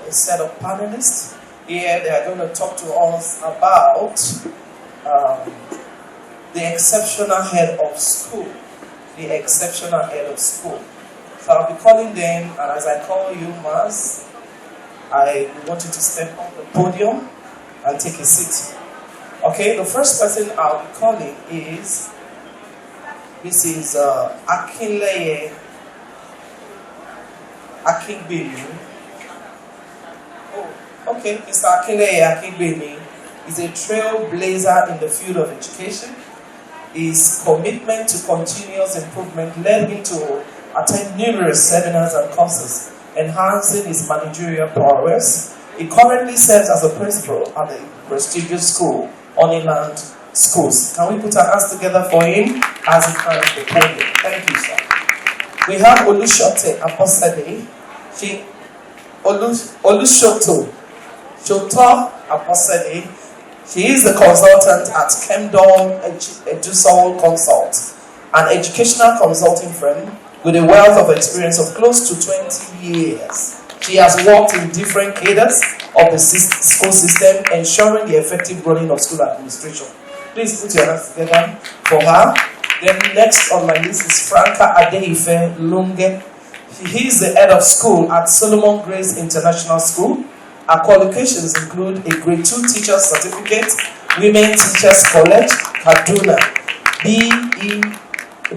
a set of panelists. Here they are going to talk to us about the exceptional head of school. The exceptional head of school. So I'll be calling them, and as I call you, Mars, I want you to step on the podium and take a seat. Okay, the first person I'll be calling is Mrs. Akinleye Akingbemi. Oh, okay, Mr. Akinleye Akingbemi is a trailblazer in the field of education. His commitment to continuous improvement led him to attend numerous seminars and courses, enhancing his managerial prowess. He currently serves as a principal at the prestigious school, Honeyland Schools. Can we put our hands together for him as he climbs the podium? Thank you, sir. We have Olushote Aposade. Olushoto Shoto Aposade. She is the consultant at Kemdol Edusol Consult, an educational consulting firm with a wealth of experience of close to 20 years. She has worked in different cadres of the school system, ensuring the effective running of school administration. Please put your hands together for her. Then next on my list is Franca Adeife Lunge. He is the head of school at Solomon Grace International School. Her qualifications include a grade 2 teacher certificate, Women Teachers College, Kaduna,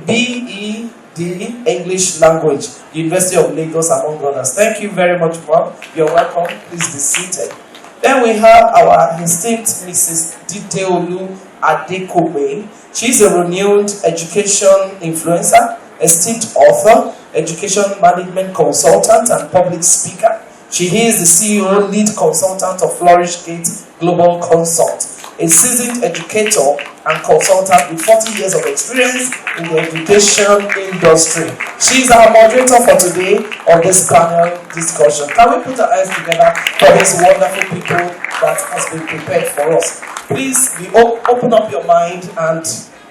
BEd English Language, University of Lagos, among others. Thank you very much, ma'am. You're welcome. Please be seated. Then we have our esteemed Mrs. Dideolu Adekobe. She's a renowned education influencer, esteemed author, education management consultant, and public speaker. She is the CEO, lead consultant of Flourish Gate Global Consult, a seasoned educator and consultant with 40 years of experience in the education industry. She is our moderator for today on this panel discussion. Can we put our eyes together for these wonderful people that has been prepared for us? Please open up your mind and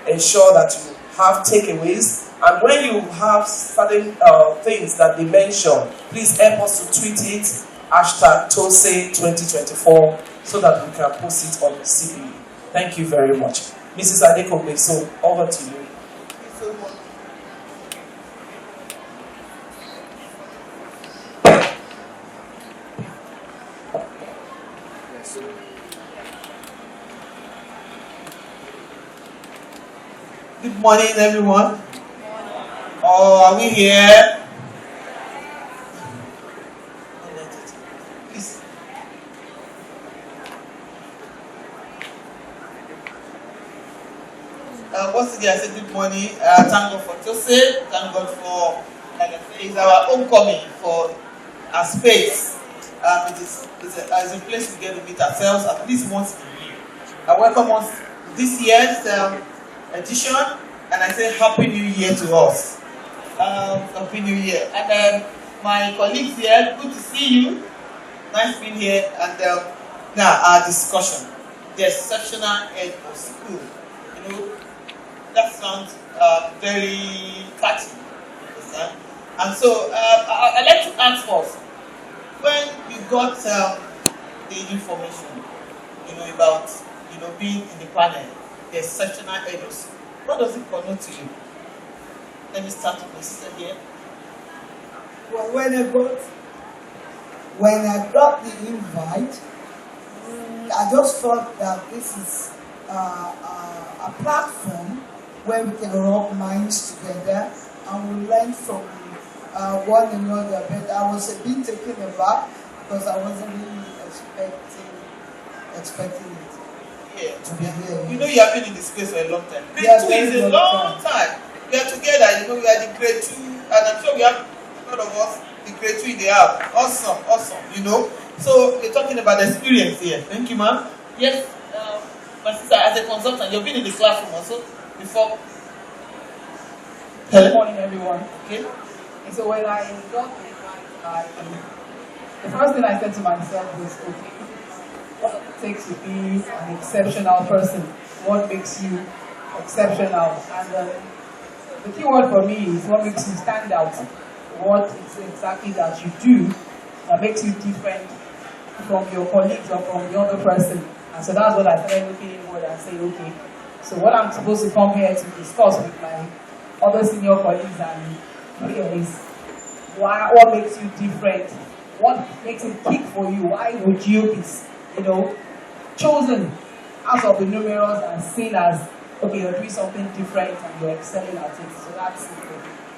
ensure that you have takeaways. And when you have certain things that they mention, please help us to tweet it, #TOSSE 2024, so that we can post it on the CB. Thank you very much. Mrs. Adekobe, so over to you. Good morning, everyone. Oh, are we here? Please. Once again, I say good morning. Thank God for TOSSE. Thank God for, like I say, it's our homecoming for our space. It's a place we get to meet ourselves at least once a year. I welcome us this year's edition, and I say Happy New Year to us. Happy New Year. And my colleagues here, good to see you. Nice being here. And now our discussion. The exceptional head of school. You know, that sounds very catchy. And so I'd like to ask first, when you got the information, about being in the panel, the exceptional head of school, what does it connote to you? Let me start with my sister here. Well, when I got the invite, I just thought that this is a platform where we can rub minds together and we learn from one another. But I was a bit taken aback because I wasn't really expecting it. Yeah. To be here. You know, you have been in this space for a long time. Grade 2 is a long time. We are together, we are the grade 2, and I'm sure we have a lot of us, the grade 2 in the app. Awesome, So we're talking about experience here. Thank you, ma'am. Yes, my sister, as a consultant, you've been in the classroom also before. Good morning, everyone. Okay. And so when I got the first thing I said to myself was, okay, what it takes to be an exceptional person? What makes you exceptional? And the key word for me is what makes you stand out. What is exactly that you do that makes you different from your colleagues or from the other person. And so that's what I started looking inward and saying, okay, so what I'm supposed to come here to discuss with my other senior colleagues and peers is what makes you different? What makes it kick for you? Why would you be, chosen out of the numerous and seen as, okay, you're doing something different and you're excelling at it. So that's it.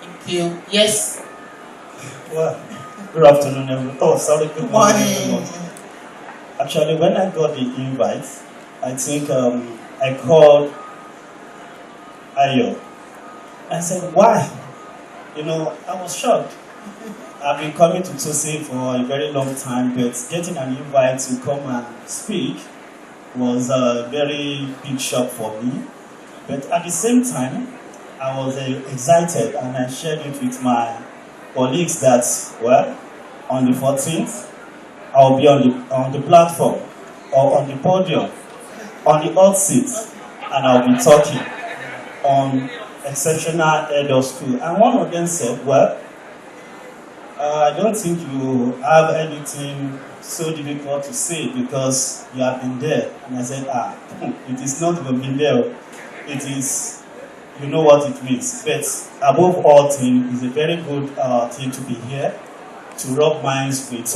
Thank you. Yes. Well, good afternoon, everyone. Oh, sorry, good morning, everyone. Actually, when I got the invite, I think I called Ayo. I said, why? I was shocked. I've been coming to TOSSE for a very long time, but getting an invite to come and speak was a very big shock for me. But at the same time, I was excited, and I shared it with my colleagues that, well, on the 14th, I'll be on the platform or on the podium, on the hot seat, and I'll be talking on exceptional head of school. And one of them said, well, I don't think you have anything so difficult to say because you have been there. And I said, it is not even been there. It is, you know what it means. But above all things, it's a very good thing to be here, to rub minds with,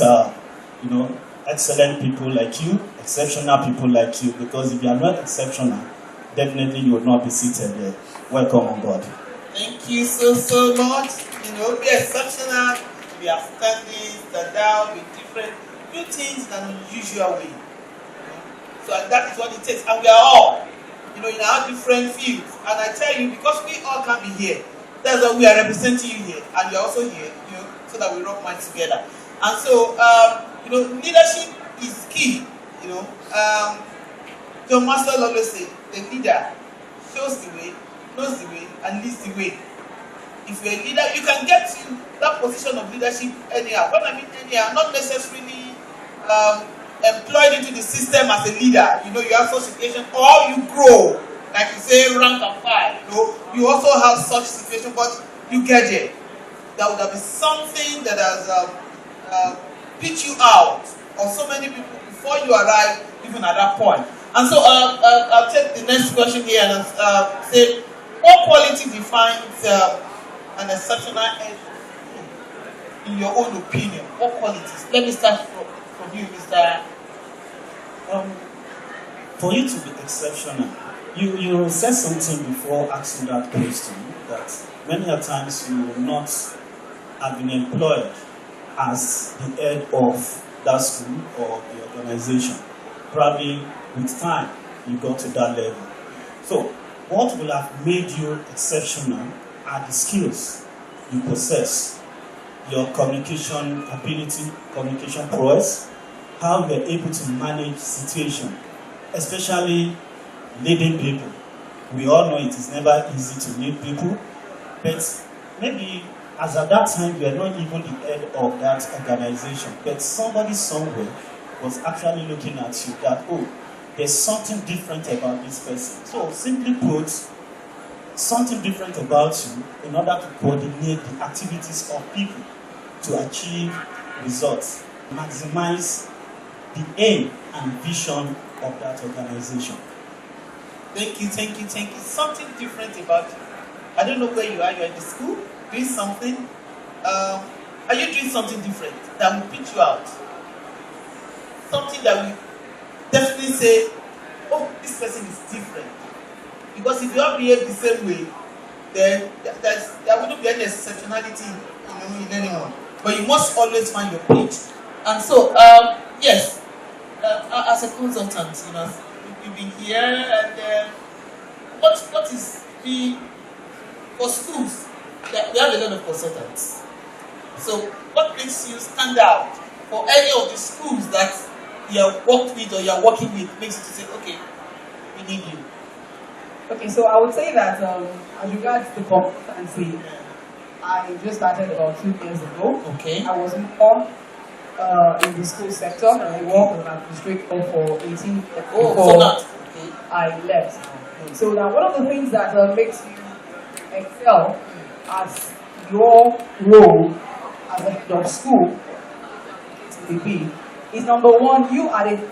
excellent people like you, exceptional people like you, because if you are not exceptional, definitely you will not be seated there. Welcome on board. Thank you so much. Be exceptional, be outstanding, stand out, be different, do things in an unusual way. So that is what it takes. And we are all, in our different fields. And I tell you, because we all can be here, that's why we are representing you here. And you're also here, so that we rub minds together. And so, leadership is key. John Maxwell always say, the leader shows the way, knows the way, and leads the way. If you're a leader, you can get to that position of leadership anyhow. When I mean anyhow, not necessarily employed into the system as a leader. You have such situation, or you grow, like you say, rank and file. You also have such situation, but you get there. There would have been something that has pitched you out, or so many people before you arrive, even at that point. And so I'll take the next question here and say, what quality defines an exceptional head in your own opinion? What qualities? Let me start from you, Mr. For you to be exceptional, you said something before asking that question, that many a times you will not have been employed as the head of that school or the organization. Probably with time, you got to that level. So, what will have made you exceptional are the skills you possess, your communication ability, communication prowess, how you're able to manage situation, especially leading people. We all know it is never easy to lead people, but maybe as at that time you are not even the head of that organization, but somebody somewhere was actually looking at you that, there's something different about this person. So simply put, something different about you in order to coordinate the activities of people to achieve results, maximize the aim and vision of that organization. Thank you. Something different about you. I don't know where you are. You're in the school, doing something. Are you doing something different that will pitch you out? Something that will definitely say, this person is different. Because if you all behave the same way, then there wouldn't be any exceptionality in anyone. But you must always find your pitch. And so, yes, as a consultant, you've been here, and what is for schools? We have a lot of consultants. So, what makes you stand out for any of the schools that you have worked with or you are working with, makes you to say, okay, we need you? Okay, so I would say that as regards the consultancy, I just started about 2 years ago. Okay. I was more in the school sector, and I worked as an administrator for 18 years before I left. So now one of the things that makes you excel as your role as a head of school to be is number one, you are the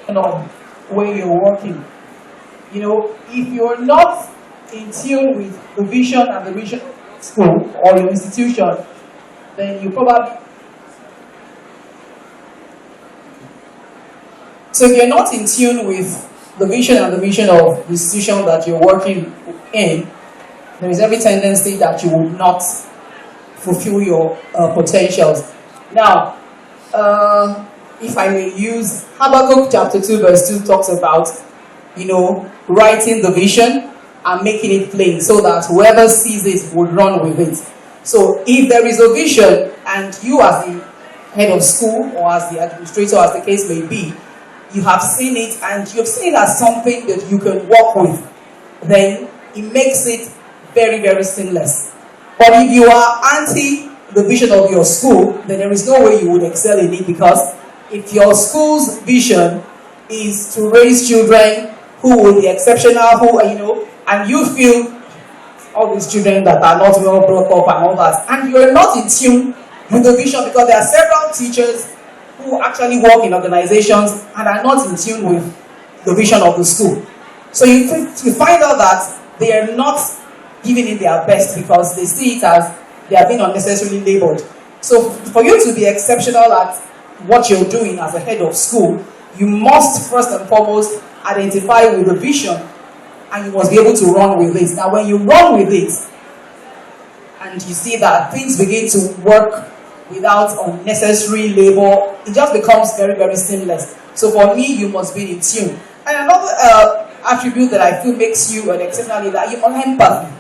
of where you're working. You know, if you're not in tune with the vision and the mission of school or your institution, then you probably. So if you're not in tune with the vision and the mission of the institution that you're working in, there is every tendency that you will not fulfill your potentials. Now, if I may use Habakkuk chapter 2 verse 2 talks about, you know, writing the vision and making it plain so that whoever sees it would run with it. So if there is a vision and you as the head of school or as the administrator, as the case may be, you have seen it and you've seen it as something that you can work with, then it makes it very, very seamless. But if you are anti the vision of your school, then there is no way you would excel in it, because if your school's vision is to raise children who will be exceptional, who, you know, and you feel all these children that are not well brought up and all that, and you're not in tune with the vision, because there are several teachers who actually work in organizations and are not in tune with the vision of the school. So you find out that they are not giving it their best because they see it as they are being unnecessarily labeled. So for you to be exceptional at what you're doing as a head of school, you must first and foremost identify with the vision, and you must be able to run with it. Now when you run with it and you see that things begin to work without unnecessary labor, it just becomes very, very seamless. So for me, you must be in tune. And another attribute that I feel makes you an exceptional leader, you have empathy.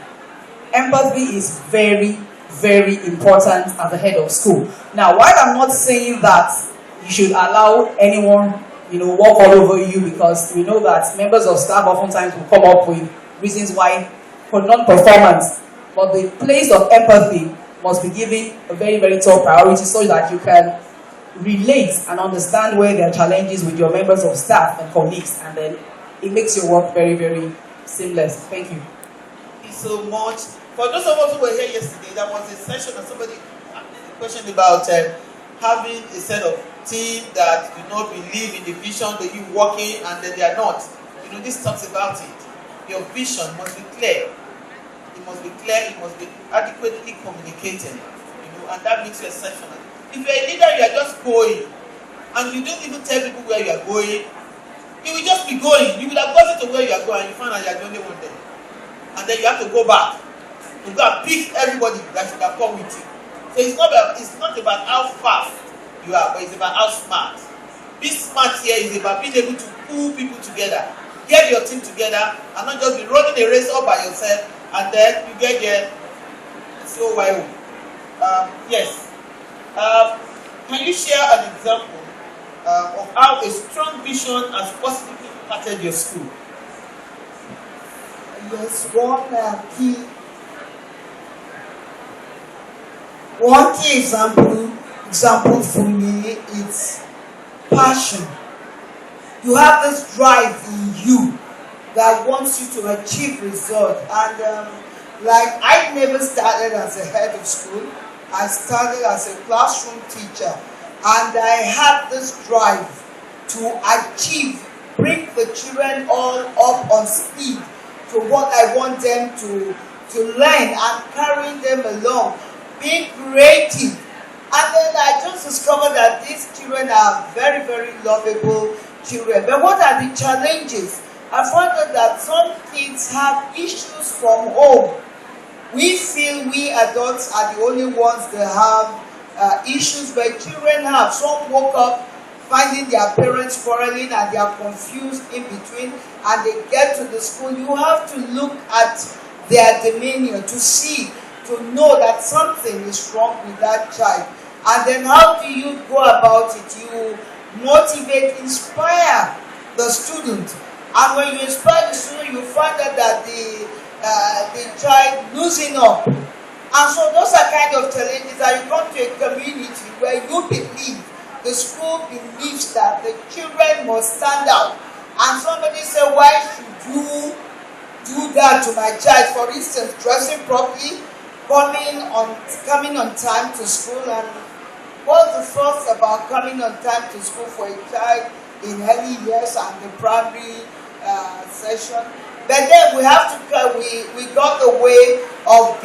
Empathy is very, very important as a head of school. Now, while I'm not saying that you should allow anyone, you know, walk all over you, because we know that members of staff oftentimes will come up with reasons why for non-performance, but the place of empathy must be given a very, very top priority so that you can relate and understand where there are challenges with your members of staff and colleagues, and then it makes your work very, very seamless. Thank you. Thank you so much. For those of us who were here yesterday, there was a session that somebody asked a question about having a set of team that do not believe in the vision, that you working and then they are not. You know, this talks about it. Your vision must be clear. It must be clear, it must be adequately communicated. You know, and that makes you exceptional. If you're a leader, you are just going, and you don't even tell people where you are going, you will just be going. You will have gotten to where you are going, and you find out you are the only one there. And then you have to go back. You go and pick everybody that should have come with you. So it's not about how fast you are, but it's about how smart. Being smart here is about being able to pull people together, get your team together, and not just be running a race all by yourself, and then you get there. So why? Yes. Can you share an example of how a strong vision has positively impacted your school? Yes, one key example for me is passion. You have this drive in you that wants you to achieve results. And like I never started as a head of school. I started as a classroom teacher. And I had this drive to achieve, bring the children all up on speed to what I want them to learn, and carrying them along, being creative. And then I just discovered that these children are very, very lovable children. But what are the challenges? I found out that some kids have issues from home. We feel we adults are the only ones that have issues, but children have. Some woke up finding their parents quarreling and they are confused in between, and they get to the school. You have to look at their demeanor to see, to know that something is wrong with that child. And then how do you go about it? You motivate, inspire the student. And when you inspire the student, you find out that the child losing up. And so those are kind of challenges that you come to a community where you believe, the school believes that the children must stand out. And somebody said, why should you do that to my child? For instance, dressing properly, coming on time to school, and What's the first about coming on time to school for a child in early years and the primary session? But then we have to we got a way of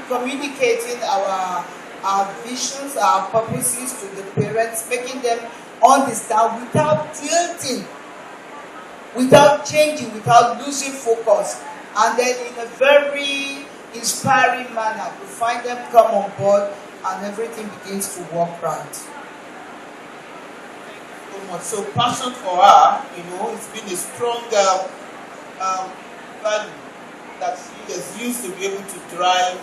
communicating our visions, our purposes to the parents, making them understand without tilting, without changing, without losing focus, and then in a very inspiring manner, we find them come on board and everything begins to work right. So much. So passion for her, it's been a strong value that she has used to be able to drive.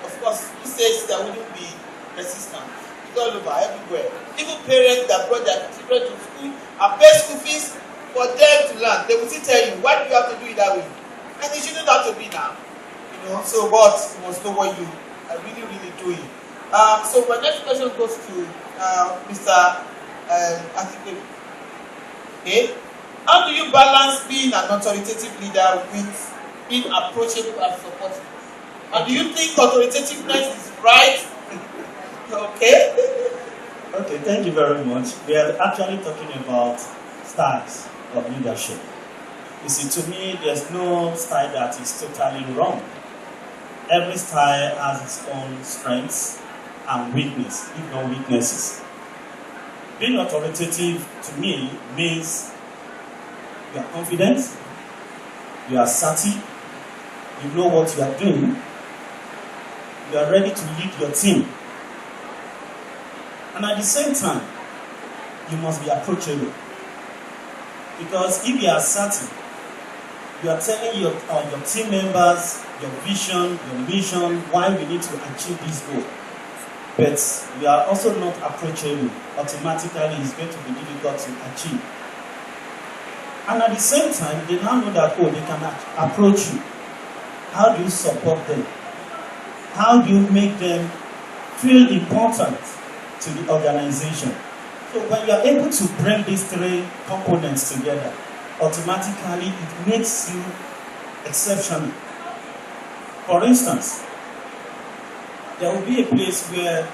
Of course, who says there wouldn't be resistance? It's all over, everywhere. Even parents that brought their children to school and pay school fees for them to learn, they will still tell you, why do you have to do it that way? And it shouldn't have to be now. So but you must know what you are really, really doing. So my next question goes to Mr. Akikwe. Okay? How do you balance being an authoritative leader with being approachable and supportive? And do you think authoritativeness is right? Okay. Okay, thank you very much. We are actually talking about styles of leadership. You see, to me, there's no style that is totally wrong. Every style has its own strengths and weakness, if not weaknesses. Being authoritative to me means you are confident, you are assertive, you know what you are doing, you are ready to lead your team. And at the same time, you must be approachable. Because if you are assertive, you are telling your team members your vision, your mission, why we need to achieve this goal. But you are also not approachable. Automatically, it's going to be difficult to achieve. And at the same time, they now know that, they can approach you. How do you support them? How do you make them feel important to the organization? So when you are able to bring these three components together, automatically it makes you exceptional. For instance, there will be a place where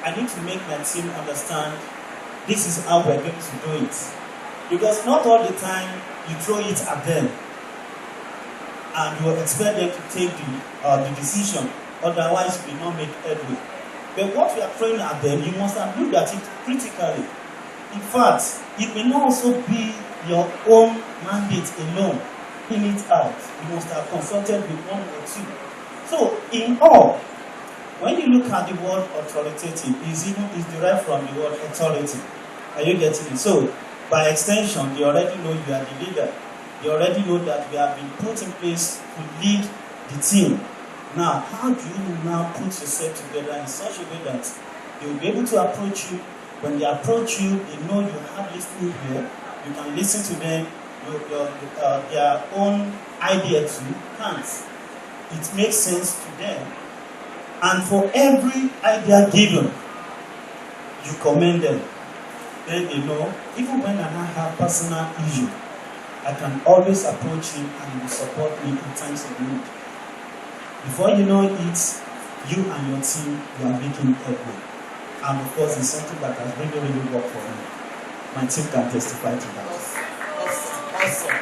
I need to make my team understand this is how we're going to do it. Because not all the time you throw it at them and you expect them to take the decision, otherwise you will not make headway. But what you are throwing at them, you must have looked at it critically. In fact, it may not also be your own mandate alone. Pin it out. You must have consulted with one or two. So, in all, when you look at the word authoritative, is derived from the word authority. Are you getting it? So, by extension, they already know you are the leader. They already know that you have been put in place to lead the team. Now, how do you now put yourself together in such a way that they will be able to approach you? When they approach you, they know you have listening here. You can listen to them. Their own idea too counts. It makes sense to them. And for every idea given, you commend them. Then they know, even when I have personal issue, I can always approach him and he will support me in times of need. Before you know it, you and your team, you are making headway. And of course, it's something that has really, really worked for me. My team can testify to that. Awesome.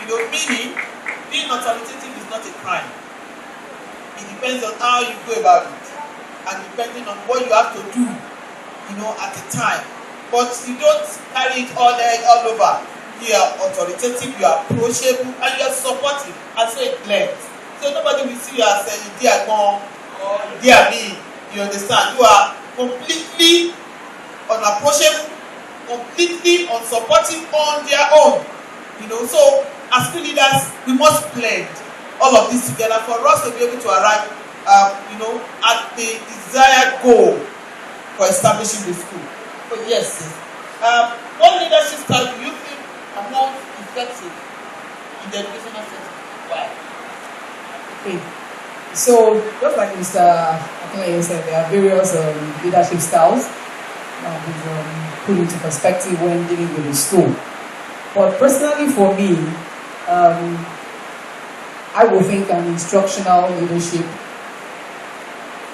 Meaning, being authoritative is not a crime. It depends on how you go about it. And depending on what you have to do, at the time. But you don't carry it all over. You are authoritative, you are approachable, and you are supportive. And so it blends. So nobody will see you as saying, dear God, or dear me. You understand? You are completely unapproachable, completely unsupportive on their own. So as leaders, we must blend all of this together for us to be able to arrive, at the desired goal for establishing the school. So yes, what leadership style do you think are more effective in the educational setting? Why? Okay. So, just like Mr. Akinlaye said, there are various leadership styles that we've put into perspective when dealing with the school. But personally for me, I would think an instructional leadership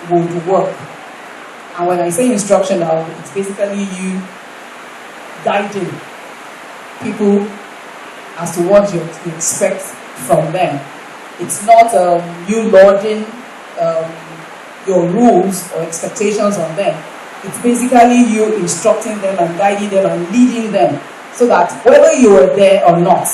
would work. And when I say instructional, it's basically you guiding people as to what you expect from them. It's not you lording your rules or expectations on them. It's basically you instructing them and guiding them and leading them so that whether you were there or not,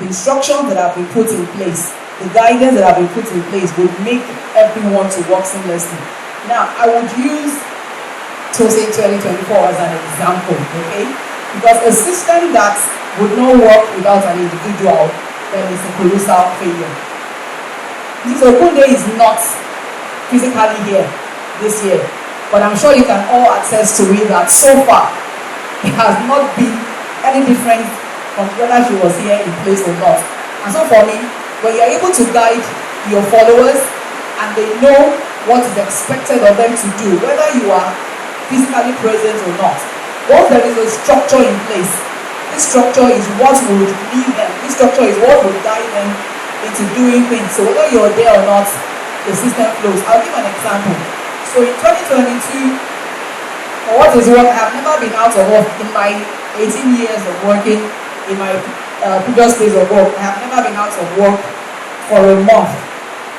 the instructions that have been put in place, the guidance that have been put in place would make everyone to work seamlessly. Now, I would use TOSSE 2024 as an example, okay? Because a system that would not work without an individual, then it's a colossal failure. Mrs. Okunde is not physically here this year, but I'm sure you can all attest to it that so far, it has not been any different from whether she was here in place or not. And so for me, when you're able to guide your followers and they know what is expected of them to do, whether you are physically present or not, once there is a structure in place, this structure is what will lead them, this structure is what will guide them into doing things. So whether you're there or not, the system flows. I'll give an example. So in 2022, for what is work, I have never been out of work in my 18 years of working in my previous place of work. I have never been out of work for a month,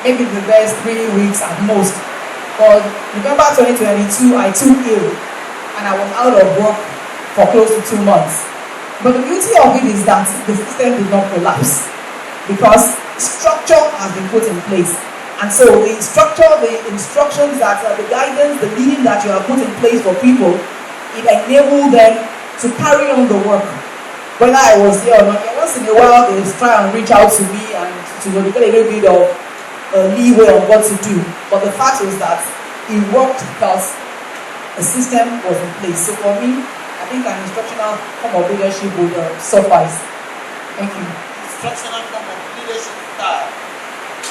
maybe the best 3 weeks at most. For November 2022, I took ill and I was out of work for close to 2 months. But the beauty of it is that the system did not collapse because structure has been put in place. And so the structure, the instructions that the guidance, the leading that you have put in place for people, it enabled them to carry on the work. Whether I was here or not, once in a while they try and reach out to me and to get a little bit of leeway on what to do. But the fact is that it worked because a system was in place. So for me, I think an instructional form of leadership would suffice. Thank you. Instructional form of leadership style.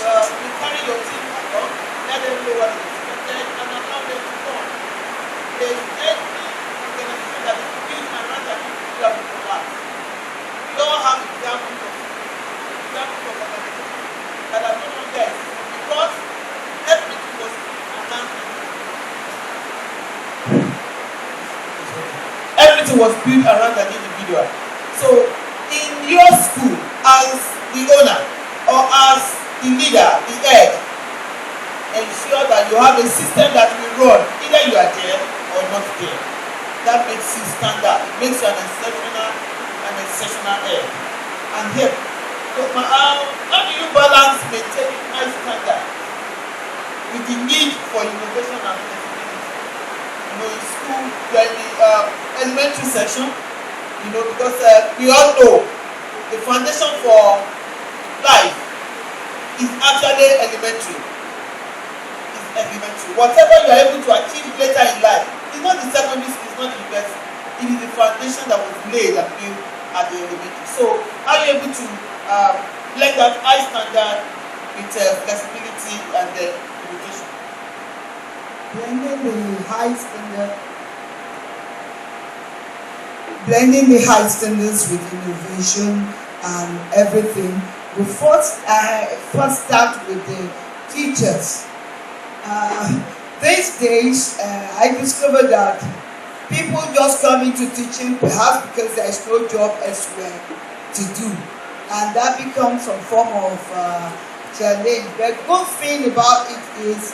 You carry your team along, let them know what is expected, and allow them to go. There is any organization that is built around that you have to collapse. We all have examples of organizations that are no longer existing because everything was announced. Everything was built around an individual. So, in your school, as the owner or as the leader, the head, ensure that you have a system that will run, either you are there or not there. That makes you stand out. It makes you an exceptional head. And here, so how do you balance maintaining high standard with the need for innovation and flexibility? You know, in school, you are in the elementary section, you know, because we all know the foundation for life is actually elementary. It's elementary. Whatever you are able to achieve later in life, it's not the secondary school, it's not the university. It is the foundation that was laid and built at the elementary. So, are you able to blend that high standard with flexibility and innovation? Blending the high standards with innovation and everything. We first start with the teachers. These days, I discovered that people just come into teaching perhaps because there is no job elsewhere to do. And that becomes some form of challenge. The good thing about it is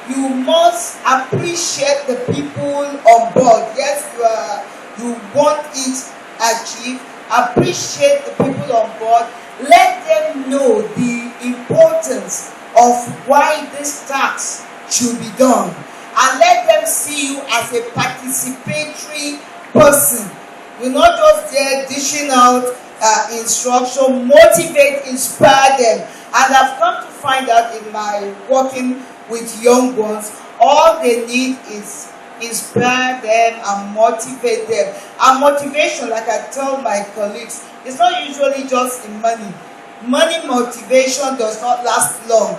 you must appreciate the people on board. Yes, you want it achieved. Appreciate the people on board. Let them know the importance of why this task should be done. And let them see you as a participatory person. You're not just there dishing out instruction, motivate, inspire them. And I've come to find out in my working with young ones, all they need is inspire them and motivate them. And motivation, like I tell my colleagues, it's not usually just in money. Money motivation does not last long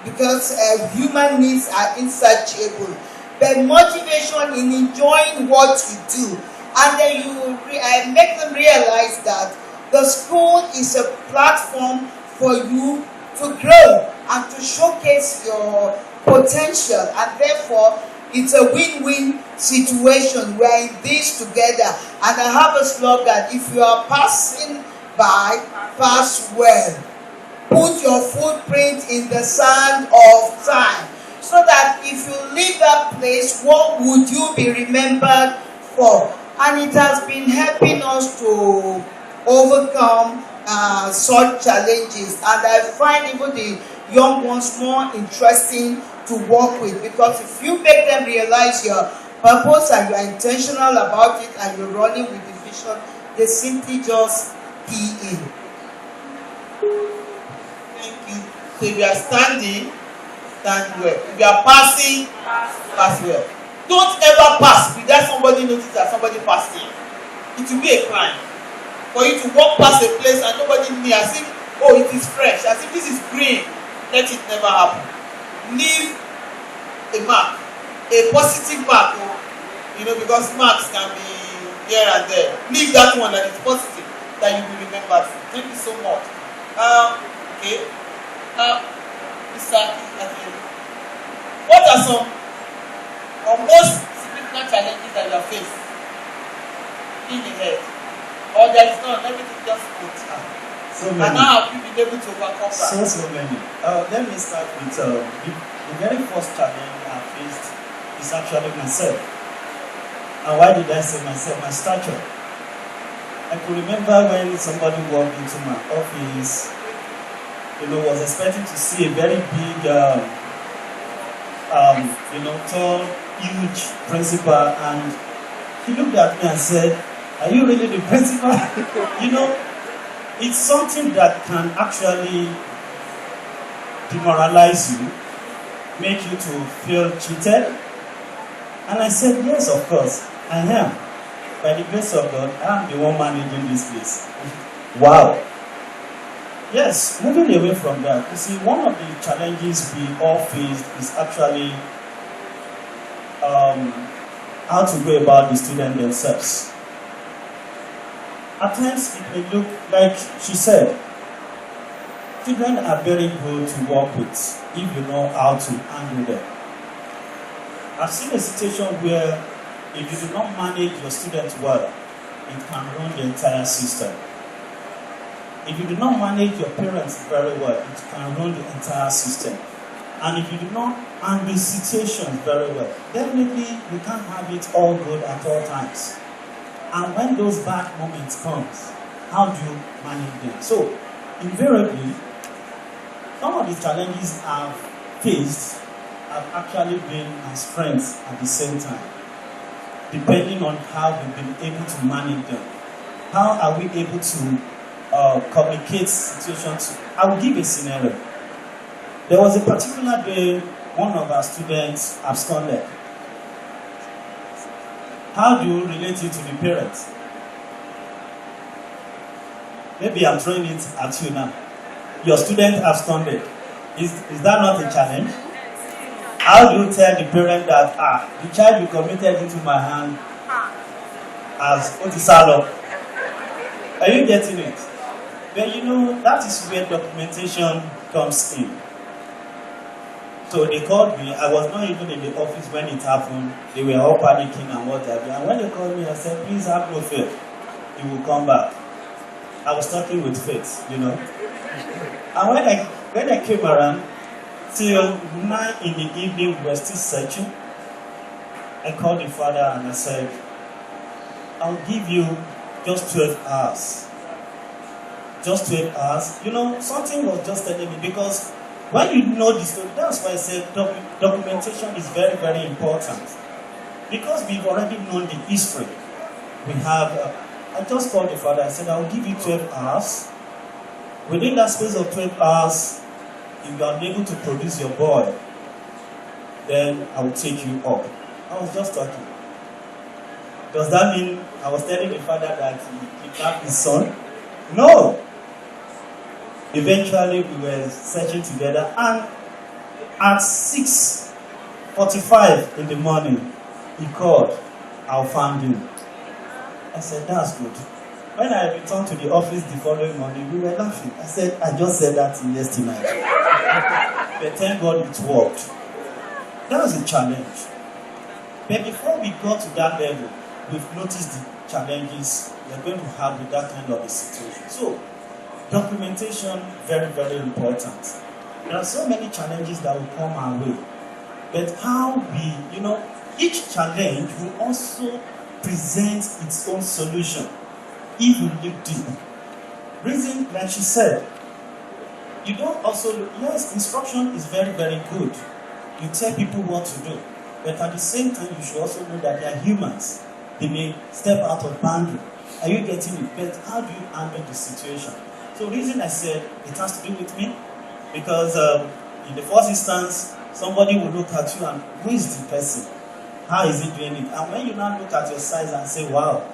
because human needs are insatiable. But motivation in enjoying what you do, and then you make them realize that the school is a platform for you to grow and to showcase your potential, and therefore it's a win-win situation. We are in this together. And I have a slogan: if you are passing by, pass well. Put your footprint in the sand of time, so that if you leave that place, what would you be remembered for? And it has been helping us to overcome such challenges. And I find even the young ones more interesting to work with, because if you make them realize your purpose and you are intentional about it and you're running with the vision, they simply just key in. Thank you. So if you are standing, stand well. If you are passing, pass well. Don't ever pass without somebody notice that somebody passed in. It will be a crime for you to walk past a place and nobody knew, as if, oh, it is fresh, as if this is green. Let it never happen. Leave a mark, a positive mark, because marks can be here and there. Leave that one that is positive, that you will remember. Thank you so much. Okay. Mr. What are some or most significant challenges that you have faced in the head? Or there is none, everything just goes out. So many. And how have you been able to overcome that? So many. Let me start with the very first challenge I faced is actually myself. And why did I say myself? My stature. I could remember when somebody walked into my office, was expecting to see a very big, tall, huge principal, and he looked at me and said, "Are you really the principal?" It's something that can actually demoralize you, make you to feel cheated. And I said, yes, of course, I am. By the grace of God, I am the one managing this place. Wow. Yes, moving away from that, you see, one of the challenges we all faced is actually how to go about the students themselves. At times, it may look like she said, children are very good to work with if you know how to handle them. I've seen a situation where if you do not manage your students well, it can ruin the entire system. If you do not manage your parents very well, it can ruin the entire system. And if you do not handle situations very well, definitely you can't have it all good at all times. And when those bad moments come, how do you manage them? So, invariably, some of the challenges I've faced have actually been my strengths at the same time, depending on how we've been able to manage them. How are we able to communicate situations? I will give a scenario. There was a particular day, one of our students absconded. How do you relate it to the parents? Maybe I'm throwing it at you now. Your student absconded. Is that not a challenge? How do you tell the parent that, the child you committed into my hand as Otisalo? Are you getting it? But that is where documentation comes in. So they called me. I was not even in the office when it happened. They were all panicking and what have you. And when they called me, I said, please have no fear. He will come back. I was talking with faith, And when I came around, till 9 in the evening, we were still searching. I called the father and I said, I'll give you just 12 hours. Just 12 hours. Something was just telling me, because when you know the story, that's why I said documentation is very, very important. Because we've already known the history. We have, I just called the father, I said, I'll give you 12 hours. Within that space of 12 hours, if you are unable to produce your boy, then I will take you up. I was just talking. Does that mean I was telling the father that he kidnapped his son? No. Eventually, we were searching together, and at 6:45 in the morning, he called. I found him. I said, that's good. When I returned to the office the following morning, we were laughing. I said, I just said that yesterday night. But thank God it worked. That's a challenge. But before we go to that level, we've noticed the challenges we're going to have with that kind of a situation. So, documentation, very, very important. There are so many challenges that will come our way. But how we, each challenge will also present its own solution if you look deep. Reason, like she said, you don't also look, yes, instruction is very, very good. You tell people what to do. But at the same time, you should also know that they are humans. They may step out of boundary. Are you getting it? But how do you handle the situation? So the reason I said it has to do with me, because in the first instance, somebody will look at you and who is the person? How is he doing it? And when you now look at your size and say, wow,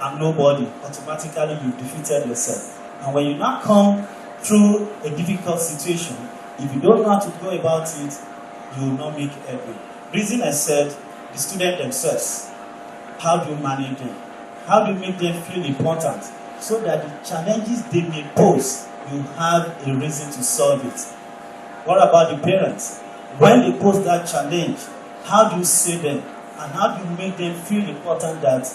I'm nobody, automatically you've defeated yourself. And when you now come through a difficult situation, if you don't know how to go about it, you will not make headway. Reason I said, the students themselves, how do you manage them? How do you make them feel important? So that the challenges they may pose, you have a reason to solve it. What about the parents? When they pose that challenge, how do you see them? And how do you make them feel important that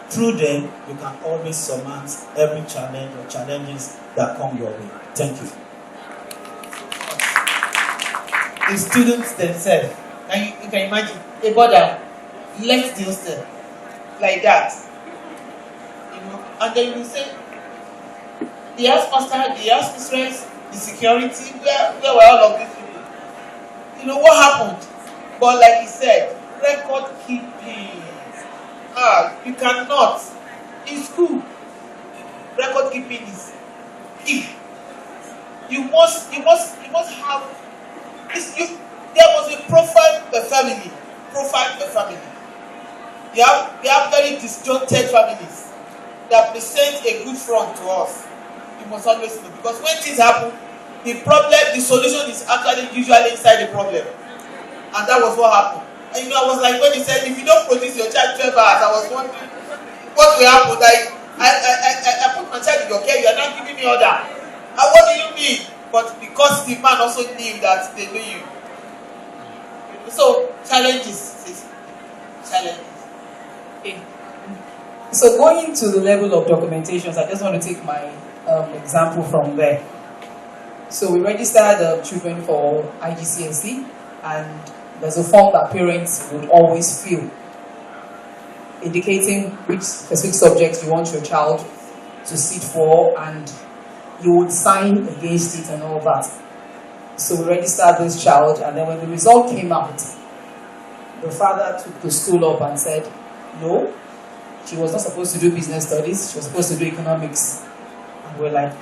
through them, you can always surmount every challenge or challenges that come your way? Thank you. The students themselves, you can imagine, a brother left the hostel like that. And then you say, the housemaster, the house mistress, the security, where were all of these people? What happened? But like he said, record keeping. You cannot. In school, record keeping is key. You must have this. There must be profile per family. Profile per family. We have very disjointed families that present a good front to us. You must always know, because when things happen, the solution is actually usually inside the problem. And that was what happened. And I was like, when he said, if you don't produce your child 12 hours, I was wondering what will happen. Like, I put my child in your care, you are not giving me order. And what do you mean? But because the man also knew that they knew you. So, challenges. Okay. So going to the level of documentations, I just want to take my example from there. So we registered children for IGCSE, and there's a form that parents would always fill, indicating which specific subjects you want your child to sit for, and you would sign against it and all that. So we registered this child, and then when the result came out, the father took the school up and said, no, she was not supposed to do business studies, she was supposed to do economics. And we're like,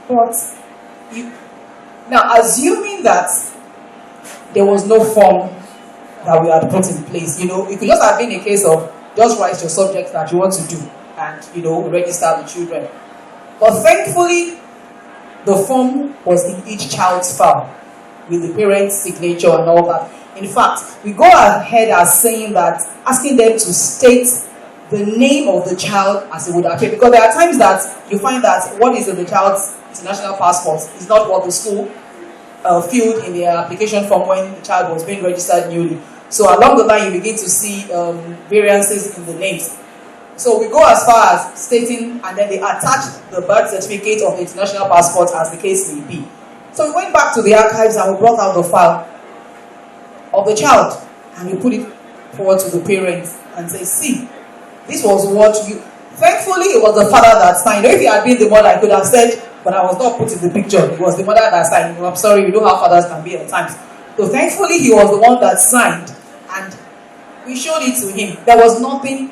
but now assuming that there was no form that we had put in place, it could just have been a case of just write your subjects that you want to do and, register the children. But thankfully, the form was in each child's file with the parent's signature and all that. In fact, we go ahead as saying that, asking them to state the name of the child as it would appear. Because there are times that you find that what is in the child's international passport is not what the school filled in their application form when the child was being registered newly. So along the line, you begin to see variances in the names. So we go as far as stating, and then they attach the birth certificate of the international passport as the case may be. So we went back to the archives and we brought out the file of the child, and we put it forward to the parents and say, see, this was what you... Thankfully, it was the father that signed. If he had been the mother, I could have said, but I was not put in the picture. It was the mother that signed. I'm sorry, you know how fathers can be at times. So thankfully, he was the one that signed, and we showed it to him. There was nothing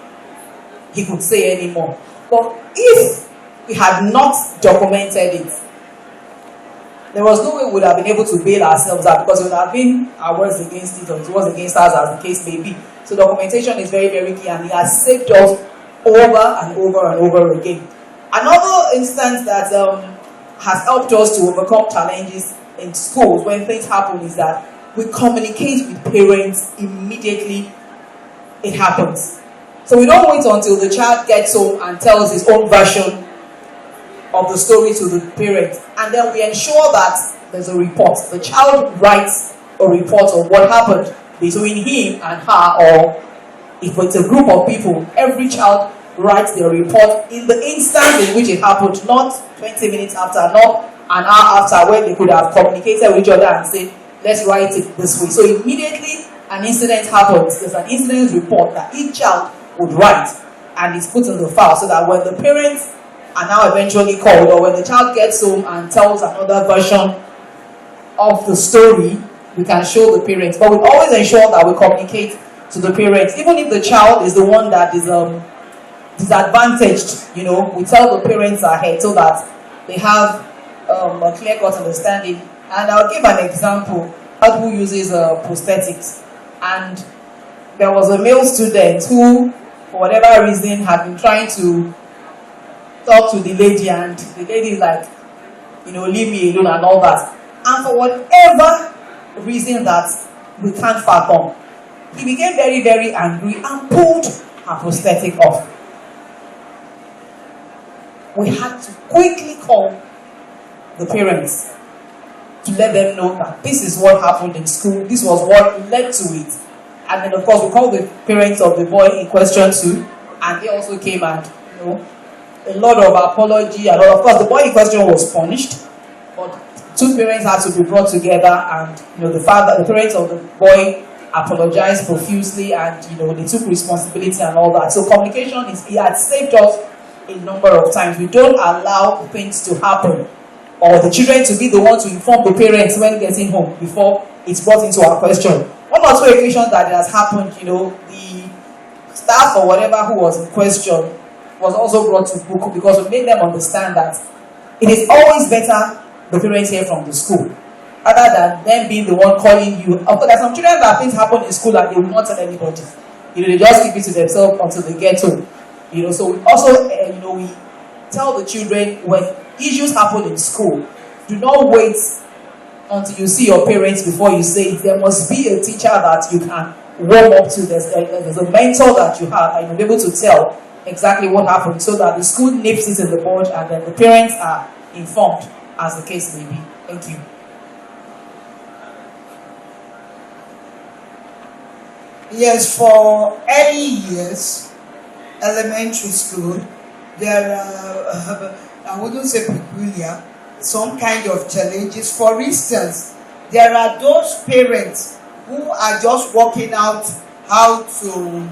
he could say anymore. But if we had not documented it, there was no way we would have been able to bail ourselves out, because it would have been our words against it, or it was against us, as the case may be. So documentation is very, very key, and it has saved us over and over and over again. Another instance that has helped us to overcome challenges in schools when things happen is that we communicate with parents immediately it happens. So we don't wait until the child gets home and tells his own version of the story to the parent, and then we ensure that there's a report. The child writes a report of what happened between him and her, or if it's a group of people, every child writes their report in the instant in which it happened, not 20 minutes after, not an hour after, when they could have communicated with each other and said, let's write it this way. So immediately an incident happens, there's an incident report that each child would write, and it's put in the file, so that when the parents are now eventually called, or when the child gets home and tells another version of the story, we can show the parents. But we always ensure that we communicate to the parents, even if the child is the one that is disadvantaged. We tell the parents ahead so that they have a clear-cut understanding. And I'll give an example. Who uses prosthetics, and there was a male student who, for whatever reason, had been trying to talk to the lady, and the lady is like, leave me alone and all that. And for whatever reason that we can't fathom, he became very, very angry and pulled her prosthetic off. We had to quickly call the parents to let them know that this is what happened in school, this was what led to it. And then, of course, we called the parents of the boy in question too, and they also came, and a lot of apology, and of course the boy in question was punished, but two parents had to be brought together, and the parents of the boy apologized profusely, and they took responsibility and all that. So communication it had saved us a number of times. We don't allow things to happen, or the children to be the ones to inform the parents when getting home before it's brought into our question. One or two occasions that it has happened, the staff or whatever who was in question was also brought to book, because we made them understand that it is always better the parents hear from the school other than them being the one calling you. Of course, there are some children that things happen in school and they will not tell anybody. They just keep it to themselves until they get home. So we also, we tell the children when issues happen in school, do not wait until you see your parents before you say it. There must be a teacher that you can warm up to. There's a mentor that you have, and you'll be able to tell exactly what happened, so that the school nips it in the bud, and then the parents are informed as the case may be. Thank you. Yes, for early years, elementary school, there are, I wouldn't say peculiar, some kind of challenges. For instance, there are those parents who are just working out how to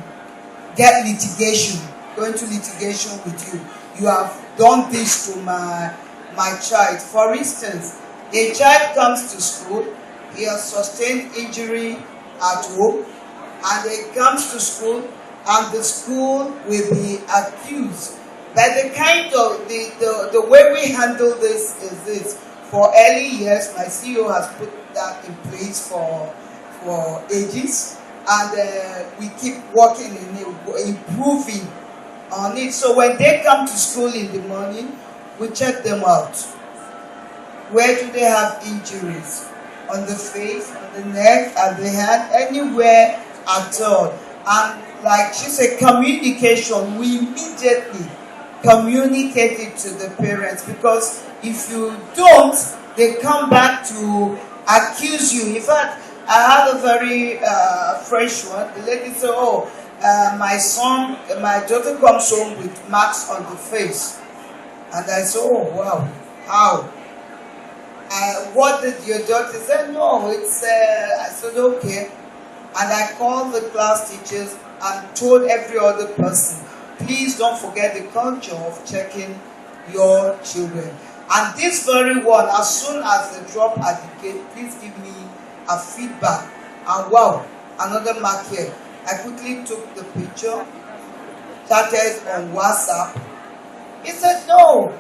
get litigation, going to litigation with you. You have done this to my child. For instance, a child comes to school, he has sustained injury at home, and he comes to school, and the school will be accused. But the kind of the way we handle this is this. For early years, my CEO has put that in place for ages, and we keep working in it, improving on it. So when they come to school in the morning, we check them out. Where do they have injuries? On the face, on the neck, at the hand, anywhere at all. And like she said, communication, we immediately communicate it to the parents, because if you don't, they come back to accuse you. In fact, I had a very fresh one. The lady said, my daughter comes home with marks on the face. And I said, oh wow, how? What did your daughter say? No, it's, I said, okay. And I called the class teachers and told every other person, please don't forget the culture of checking your children. And this very one, as soon as they drop at the gate, please give me a feedback. And wow, another mark here. I quickly took the picture, started on WhatsApp. He said, no,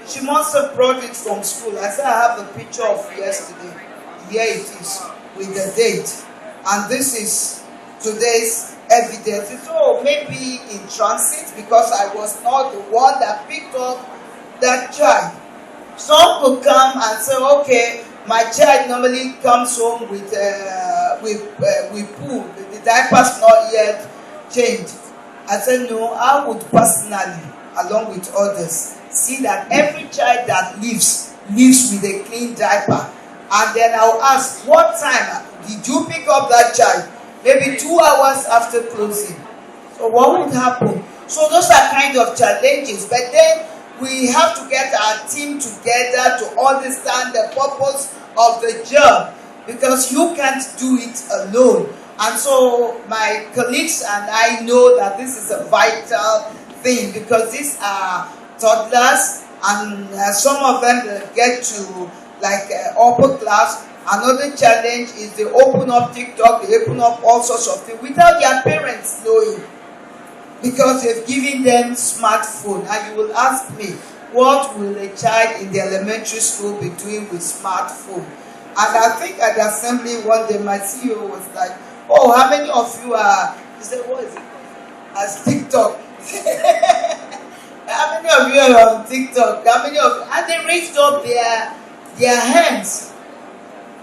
she must have brought it from school. I said, I have the picture of yesterday. Here it is, with the date. And this is today's evidence. It's, maybe in transit, because I was not the one that picked up that child. Some could come and say, okay, my child normally comes home with poo. The diaper's not yet changed. I said, no, I would personally, along with others, see that every child that lives with a clean diaper. And then I'll ask, what time did you pick up that child? Maybe 2 hours after closing. So what would happen? So those are kind of challenges. But then we have to get our team together to understand the purpose of the job, because you can't do it alone. And so my colleagues and I know that this is a vital thing, because these are toddlers, and some of them get to like upper class. Another challenge is they open up TikTok, they open up all sorts of things without their parents knowing, because they've given them smartphone. And you will ask me, what will a child in the elementary school be doing with smartphone? And I think at the assembly one day, my CEO was like, oh, how many of you are, he said, what is it? As TikTok. How many of you are on TikTok? How many of you? And they raised up their hands.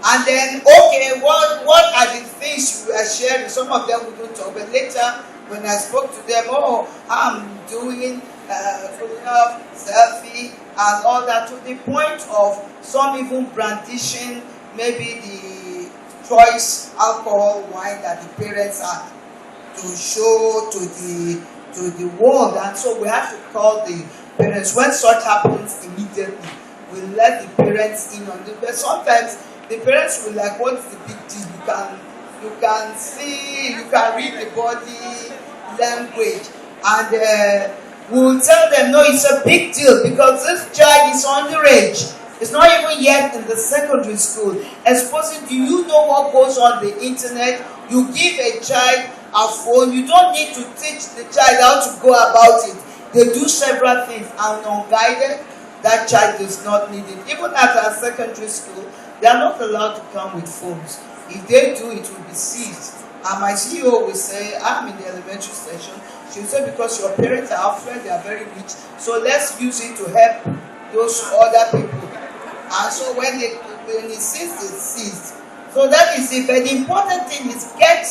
And then, okay, what are the things you are sharing? Some of them we don't talk, but later when I spoke to them, oh, I'm doing putting up selfie and all that, to the point of some even brandishing maybe the choice alcohol wine that the parents had to show to the world. And so we have to call the parents. When such happens, immediately we let the parents in on it. But sometimes the parents will like, what's the big deal? You can see, you can read the body language, and we'll tell them, no, it's a big deal, because this child is underage. It's not even yet in the secondary school. Exposing, do you know what goes on the internet? You give a child a phone, you don't need to teach the child how to go about it. They do several things, and unguided, that child does not need it. Even at our secondary school, they are not allowed to come with phones. If they do, it will be seized. And my CEO will say, I'm in the elementary session. She will say, because your parents are afraid, they are very rich, so let's use it to help those other people. And so when it seized, it's seized. So that is it. But the important thing is get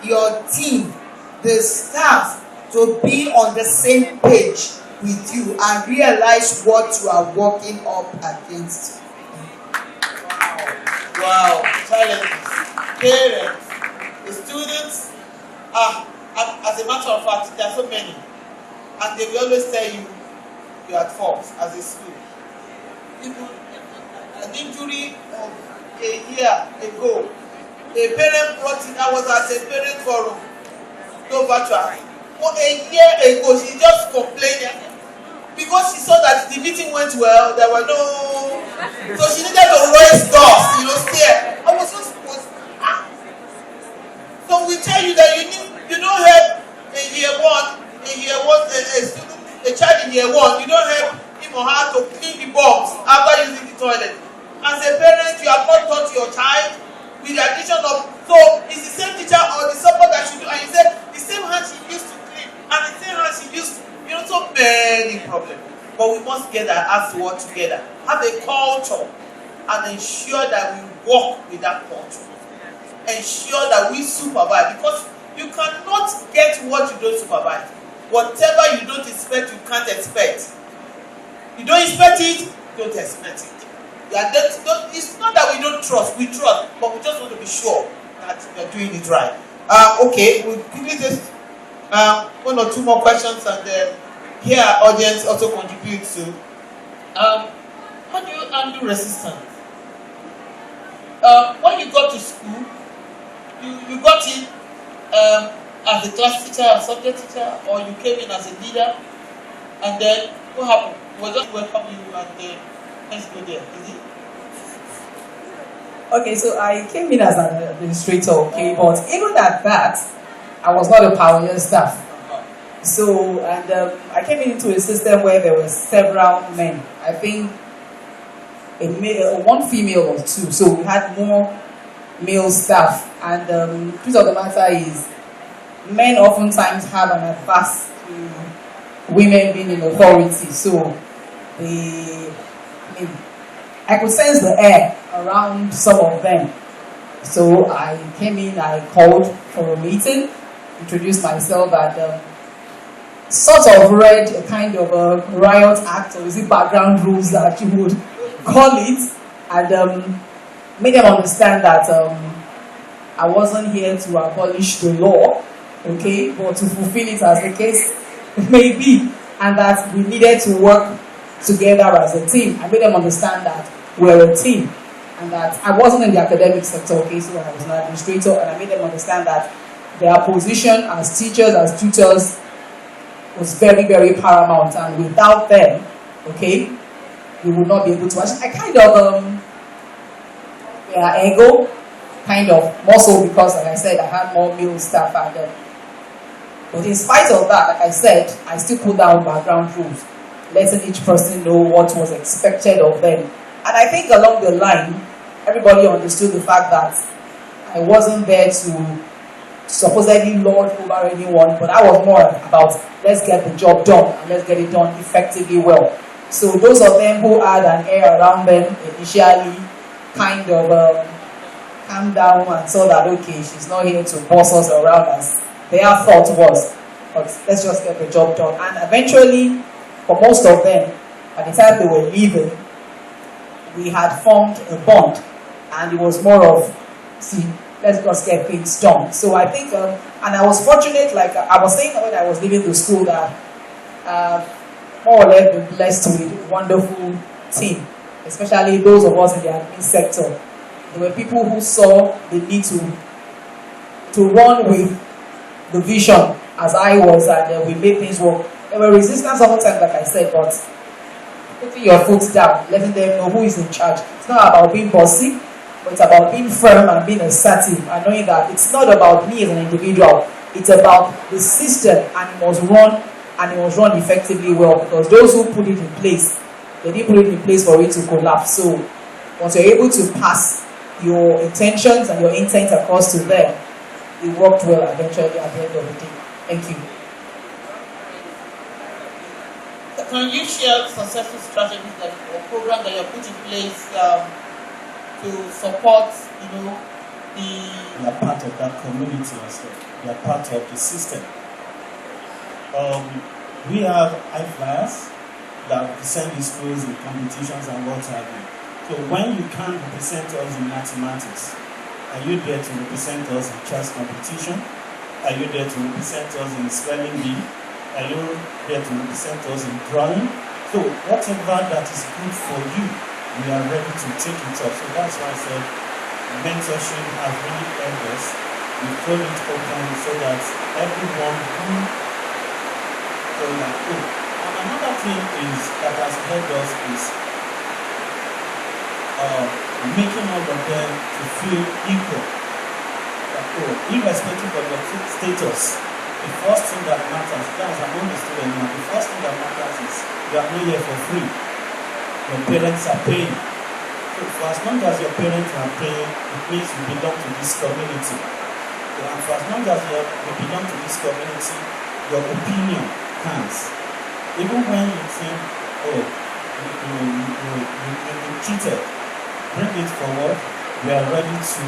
your team, the staff, to be on the same page with you and realize what you are working up against. Wow. Challenges. Parents, the students, as a matter of fact, there are so many. And they will always tell you, you are at fault as a school. Even an injury of a year ago, a parent brought in, I was at a parent forum, no virtual. For a year ago, she just complained because she saw that the meeting went well, there were no, so she needed to raise doors, stare. I was just supposed. So we tell you that you don't help a student, a child in year one, you don't help him or her to clean the box after using the toilet. As a parent, you have not taught your child with the addition of, so it's the same teacher or the support that she do, and you say the same hand she used to clean and the same hand she used to, so many problems. But we must get our acts to work together, have a culture, and ensure that we work with that culture. Ensure that we supervise, because you cannot get what you don't supervise. Whatever you don't expect, you can't expect. You don't expect it, don't expect it. It's not that we don't trust, we trust, but we just want to be sure that we are doing it right. Okay, we'll quickly just one or two more questions, and here our audience also contribute to. How do you handle resistance? When you got to school, you got in as a class teacher, a subject teacher, or you came in as a leader, and then what happened? We just welcome you, and let's go there. Is it? Okay, so I came in as an administrator, okay, but even at that, I was not a pioneer staff. So, and I came into a system where there were several men. I think one female or two. So we had more male staff. And the truth of the matter is, men oftentimes have an adverse to women being in authority. So I could sense the air around some of them. So I came in, I called for a meeting, introduced myself, and sort of read a kind of a riot act, or is it background rules that you would call it, and made them understand that I wasn't here to abolish the law, okay, but to fulfill it as the case may be, and that we needed to work together as a team. I made them understand that we're a team, and that I wasn't in the academic sector, okay, so I was an administrator, and I made them understand that their position as teachers, as tutors, was very, very paramount, and without them, okay, we would not be able to. I kind of, their ego, kind of, more so because, like I said, I had more male staff and but in spite of that, like I said, I still put down background rules, letting each person know what was expected of them. And I think along the line, everybody understood the fact that I wasn't there to supposedly lord over anyone, but I was more about, let's get the job done, and let's get it done effectively well. So those of them who had an air around them initially kind of calmed down and saw that, okay, she's not here to boss us around as their thought was, but let's just get the job done. And eventually, for most of them, by the time they were leaving, we had formed a bond, and it was more of, see, let's just get things done. So I think, and I was fortunate, like I was saying when I was leaving the school, that more or less been blessed with a wonderful team, especially those of us in the admin sector. There were people who saw the need to run with the vision as I was, and we made things work. There were resistance sometimes, like I said, but putting your foot down, letting them know who is in charge. It's not about being bossy, but it's about being firm and being assertive, and knowing that it's not about me as an individual, it's about the system, and it must run, and it must run effectively well, because those who put it in place, they didn't put it in place for it to collapse. So once you're able to pass your intentions and your intent across to them, it worked well eventually at the end of the day. Thank you. Can you share successful strategies that, or program that you put in place to support, the... We are part of that community as well. We are part of the system. We have flyers that represent the schools in competitions and what have you. So when you can't represent us in mathematics, are you there to represent us in chess competition? Are you there to represent us in spelling bee? Are you there to represent us in drawing? So whatever that is good for you, we are ready to take it up. So that's why I said mentorship has really helped us. We throw it open so that everyone who goes like, oh. And another thing is that has helped us is making all of them to feel equal. Irrespective of your status, the first thing that matters, that's among the students now, the first thing that matters is you are not here for free. Your parents are paying. So for as long as your parents are paying, it means you belong to this community. So, and for as long as you belong to this community, your opinion counts. Even when you think, oh, you cheated, bring it forward. We are ready to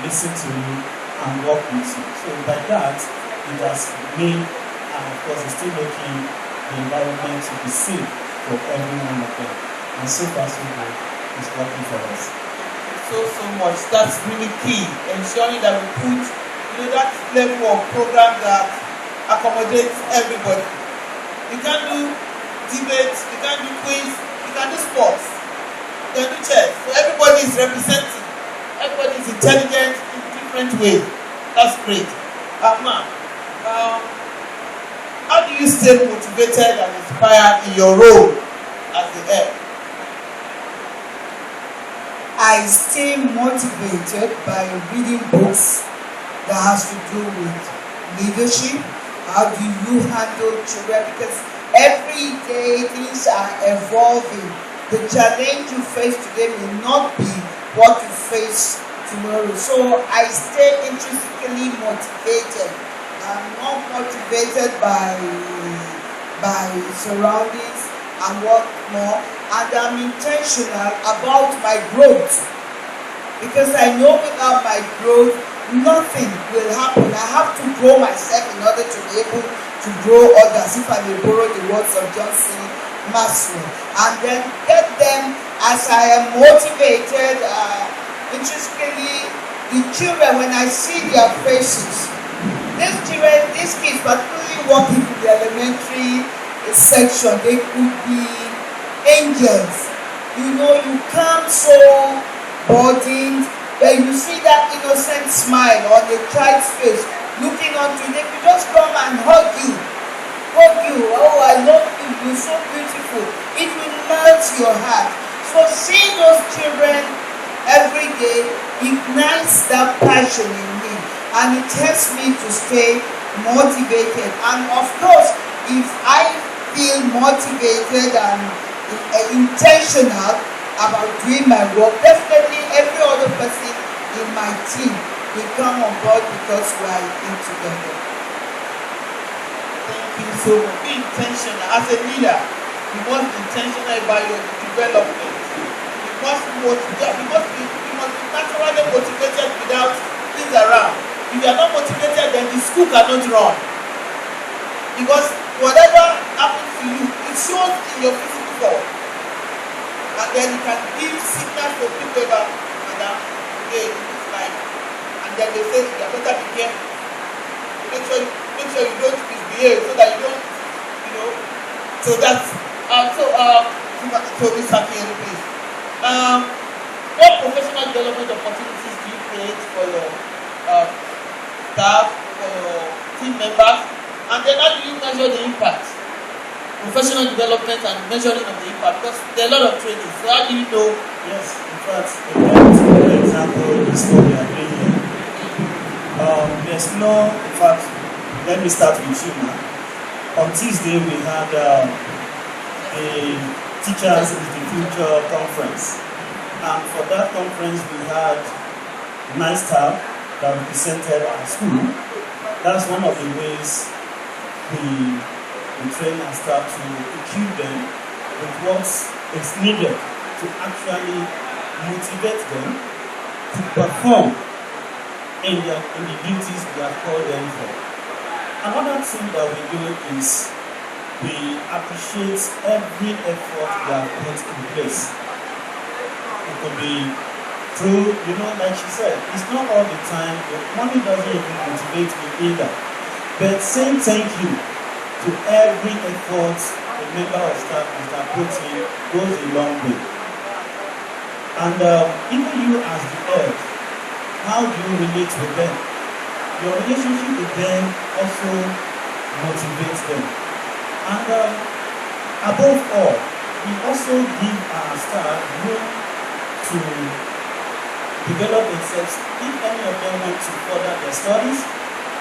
listen to you and work with you. So by that, it has made, and of course it's still making the environment to be safe for every one of them. And so far so good, it's working for us. So much. That's really key. Ensuring that we put, that level of program that accommodates everybody. You can do debates, you can do quiz, you can do sports, you can do chess. So everybody is represented. Everybody is intelligent in different ways. That's great. How do you stay motivated and inspired in your role as the head? I stay motivated by reading books that has to do with leadership. How do you handle children? Because every day things are evolving. The challenge you face today may not be what you face tomorrow. So I stay intrinsically motivated. I'm not motivated by surroundings and what more. And I'm intentional about my growth. Because I know without my growth, nothing will happen. I have to grow myself in order to be able to grow others, if I may borrow the words of John C. Maxwell. And then get them as I am motivated intrinsically, the children, when I see their faces, these children, these kids, particularly working in the elementary section, they could be angels. You know, you come so burdened, but you see that innocent smile on a child's face, looking onto you. They could just come and hug you. Oh, I love you. You're so beautiful. It will melt your heart. So seeing those children every day ignites that passion in me, and it helps me to stay motivated. And of course, if I feel motivated and intentional about doing my work, definitely every other person in my team will come on board because we are in together. Thank you so much. Be intentional. As a leader, you must be intentional about your development. You must be naturally motivated without things around. If you are not motivated, then the school cannot run. Because whatever happens to you, it shows in your physical form. And then you can give signals to people about, madam, okay, it's like, and then they say, you better be careful. Make sure you don't misbehave so that you don't, you know. So that's, so this happening, please. What professional development opportunities do you create for your staff, for your team members? And then how do you measure the impact? Professional development and measuring of the impact, because there are a lot of training. So how do you know? Yes, in fact, a very example is what we are doing here. There's no, in fact, let me start with you now. On Tuesday, we had a Teachers in the Future conference. And for that conference, we had nice staff that represented our school. That's one of the ways we train our staff to equip them with what is needed to actually motivate them to perform in the duties we have called them for. Another thing that we do is we appreciate every effort we have put in place. It could be through, like she said, it's not all the time, but money doesn't even motivate me either. But saying thank you to every effort a member of staff has put in goes a long way. And even you as the head, how do you relate with them? Your relationship with them also motivates them. And above all, we also give our staff room to develop themselves. If any of them want to further their studies,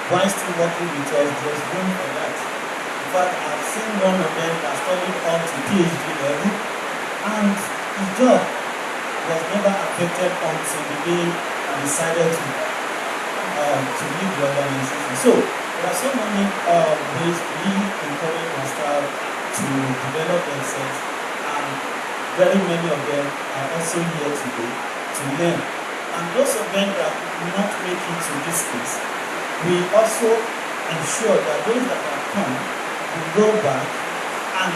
while still working with us, there's room for that. In fact, I've seen one of them that studied up to PhD level, and his job was never affected until the day I decided to leave the organization. So, there are so many ways we encourage our staff to develop themselves, and very many of them are also here today to learn. And those of them that do not make it to this place, we also ensure that those that have come will go back and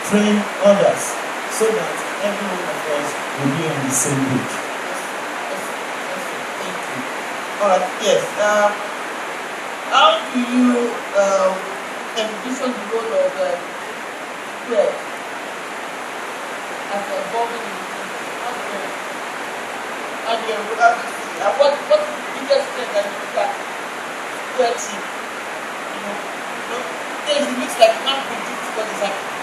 train others so that every one of us will be on the same page. Thank you. All right, yes. How do you envision the role of prayer as evolving in the team? What is the biggest thing that you look at prayer team? Things it looks like you can't predict what is happening.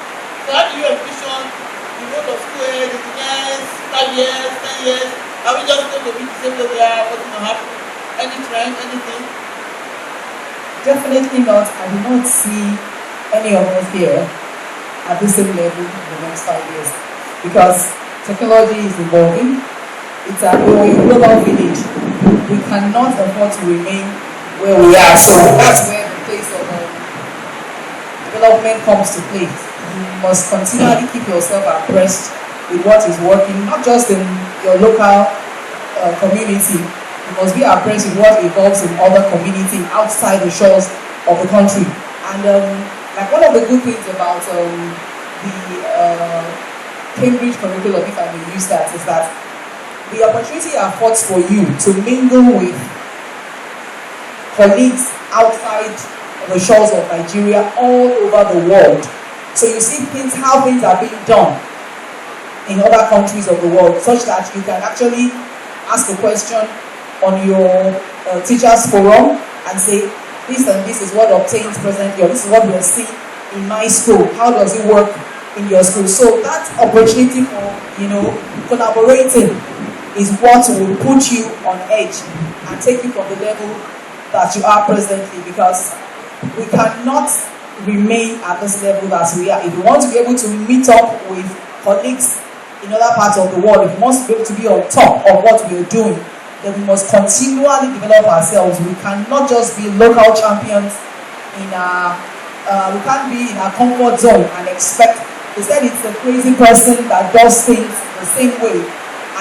So how do you envision the role of school in the next 5 years, 10 years? Are we just going to be the same way we are? What's going to happen? Any trend, anything? Definitely not. I do not see any of us here at the same level in the next 5 years, because technology is evolving. It's a global village. We cannot afford to remain where we are. So that's where the place of development comes to play. You must continually keep yourself abreast with what is working, not just in your local community. You must be abreast with what evolves in other communities outside the shores of the country. And like one of the good things about the Cambridge curriculum, if I may use that, is that the opportunity affords for you to mingle with colleagues outside the shores of Nigeria, all over the world. So you see how things are being done in other countries of the world, such that you can actually ask a question on your teachers forum and say, this and this is what obtains presently, or this is what we're seeing in my school. How does it work in your school? So that opportunity for, collaborating is what will put you on edge and take you from the level that you are presently, because we cannot remain at this level that we are. If we want to be able to meet up with colleagues in other parts of the world, if we want to be able to be on top of what we're doing, then we must continually develop ourselves. We cannot just be local champions in we can't be in our comfort zone and expect. They said it's a crazy person that does things the same way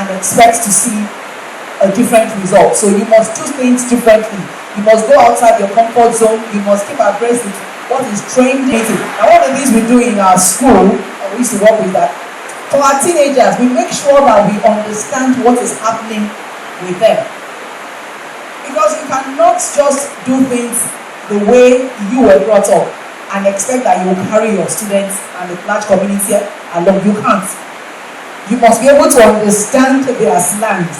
and expects to see a different result. So you must do things differently. You must go outside your comfort zone. You must keep abreast with what is trending. And one of the things we do in our school, we used to work with that, for our teenagers, we make sure that we understand what is happening with them. Because you cannot just do things the way you were brought up and expect that you will carry your students and the large community along. You can't. You must be able to understand their slangs.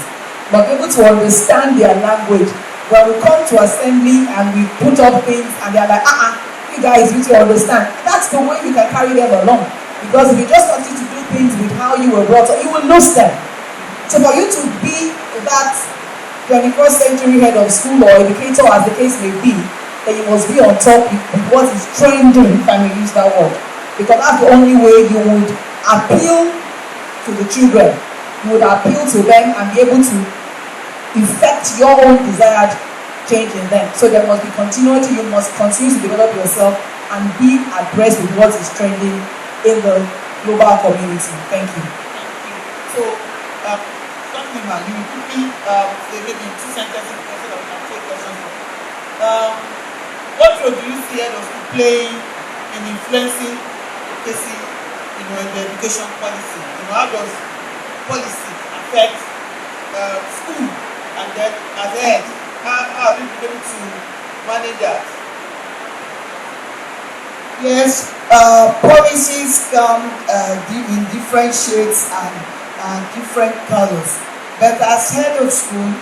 You must be able to understand their language. When we come to assembly and we put up things and they're like, you guys need to understand. That's the way you can carry them along. Because if you just continue to do things with how you were brought up, you will lose them. So for you to be that 21st century head of school or educator, as the case may be, then you must be on top with what is trending, if I may use that word. Because that's the only way you would appeal to the children. You would appeal to them and be able to effect your own desired change in them. So there must be continuity. You must continue to develop yourself and be abreast with what is trending in the global community. Thank you. So, something man, you quickly say maybe 2 sentences so that we can take questions. What role do you see head of school playing in influencing the education policy? How does policy affect school, and then as a head, how are you able to manage that? Yes, policies come in different shades and different colors. But as head of school,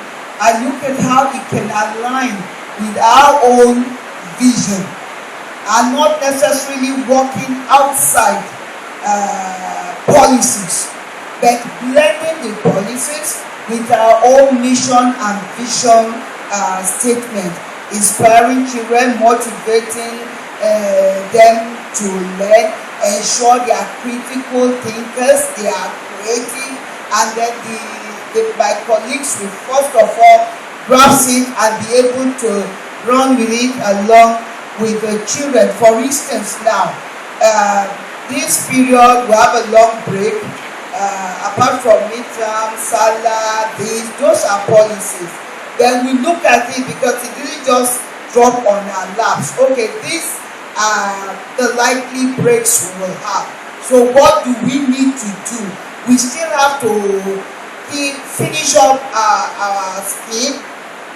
I look at how it can align with our own vision and not necessarily working outside policies, but blending the policies with our own mission and vision statement, inspiring children, motivating them to learn, ensure they are critical thinkers, they are creative, and then my colleagues will first of all grasp it and be able to run with it along with the children. For instance, now, this period we have a long break. Apart from midterm, Salah, those are policies. Then we look at it because it didn't just drop on our laps. Okay, these are the likely breaks we will have. So what do we need to do? We still have to finish up our scheme,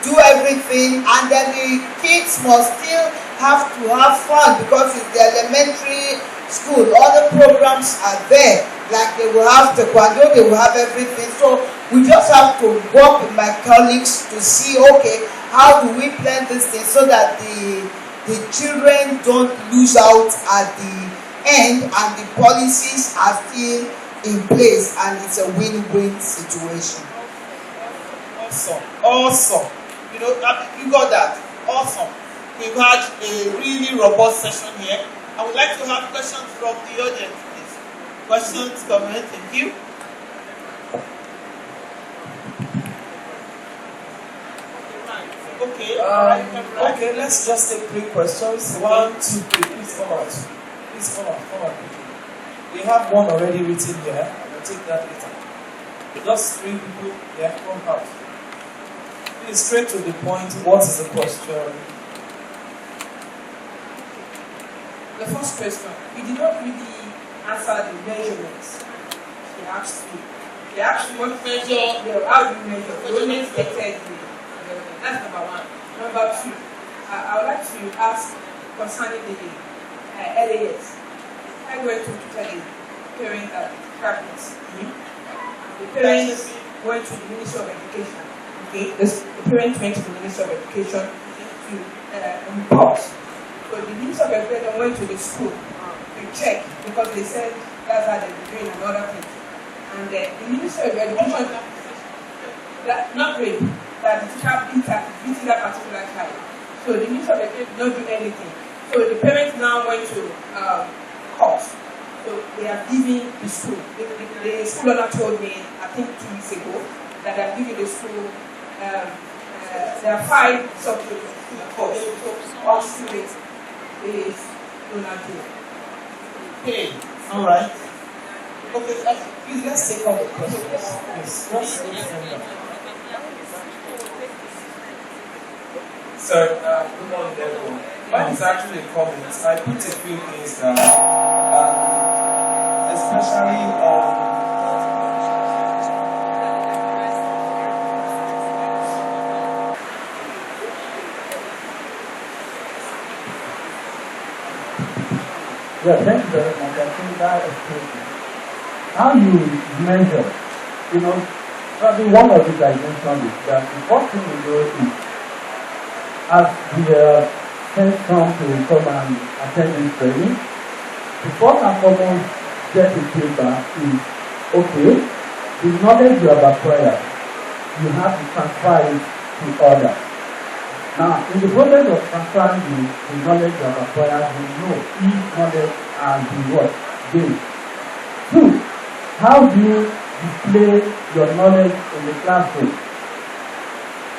do everything, and then the kids must still have to have fun because it's the elementary school. All the programs are there. Like they will have taekwondo, they will have everything. So we just have to work with my colleagues to see, okay, how do we plan this thing so that the children don't lose out at the end and the policies are still in place and it's a win-win situation. Awesome. You got that. Awesome. We've had a really robust session here. I would like to have questions from the audience, please. Questions, comments, thank you. Okay. Okay, let's just take 3 questions. 1, 2, 3. Please come out. Please come out. We have one already written here. We'll take that later. Just 3 people. Yeah, come out. Please, straight to the point. What is the question? The first question, you did not really answer the measurements he asked you. They actually want to measure. How do you measure? The only expected. That's number one. Number two, I would like to ask concerning the LAS. I went to tell the parent that practice. The parents went to the Ministry of Education. Okay, the parents went to the Ministry of Education to report. So the Ministry of Education went to the school to check because they said that's how they were doing another thing. And the Ministry of Education, not really, that the teacher beating that particular child. So the Ministry of Education did not do anything. So the parents now went to court. So they are giving the school. The school owner told me, I think 2 weeks ago, that they are giving the school. There are 5 subjects in the course. So all students is not doing. Okay, all right. Okay, Please let's take all the questions. Yes, just so, good morning, everyone. Mine is actually a comment. I put a few things down, especially on. Yeah, thank you very much. I think that is crazy. How you measure, probably one of the dimensions is that the first thing we do is, as the parents come to come and attend this training, the first and foremost get the feedback is, okay, the knowledge you have acquired, you have to transfer it to others. Now, in the process of transferring the knowledge you have acquired, you know each knowledge has been what? Gained. 2, how do you display your knowledge in the classroom?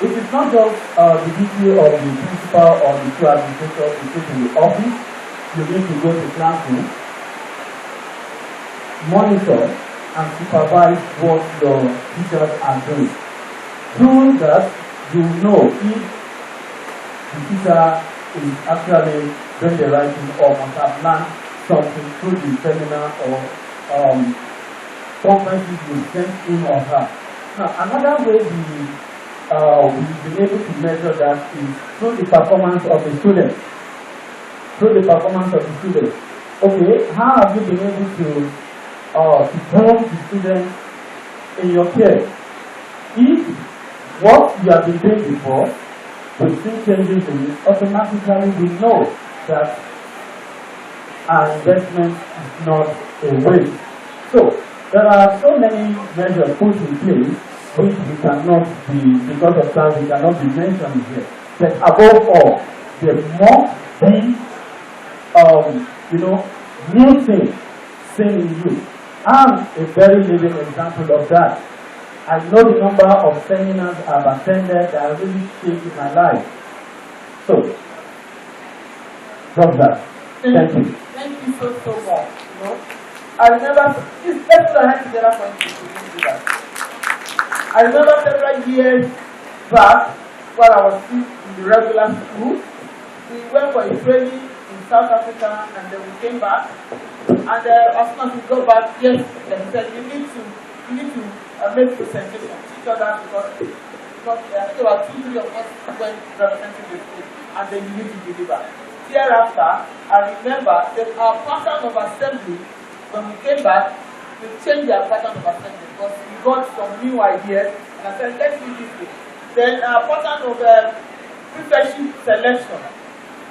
It is not just the duty of the principal or the 2 administrators to sit in the office. You need to go to classroom, monitor and supervise what your teachers are doing. Through that, you know if the teacher is actually doing the right thing or must have learned something through the seminar or conferences you sent him or her. Now, another way we've been able to measure that is through the performance of the student. Through the performance of the student. Okay, how have you been able to form the student in your care? If what you have been doing before, we see changes in it, automatically we know that our investment is not a waste. So, there are so many measures put in place which we cannot be, because of time, we cannot be mentioned here. But above all, there must be, new things seen in you. I'm a very living example of that. I know the number of seminars I've attended that have really changed my life. So, from that. Thank you. Thank you so much. I remember, let's put our hands together for you to do that. I remember several years back when I was in the regular school, we went for a training in South Africa and then we came back. And as soon as we go back, yes, they said you need to make presentation, teach others because I think about 2-3 of us went representing the school and then you need to deliver. Thereafter, I remember that our pattern of assembly, when we came back, we changed our pattern of assembly because we got some new ideas and I said, let's do this way. Then our pattern of prefectship selection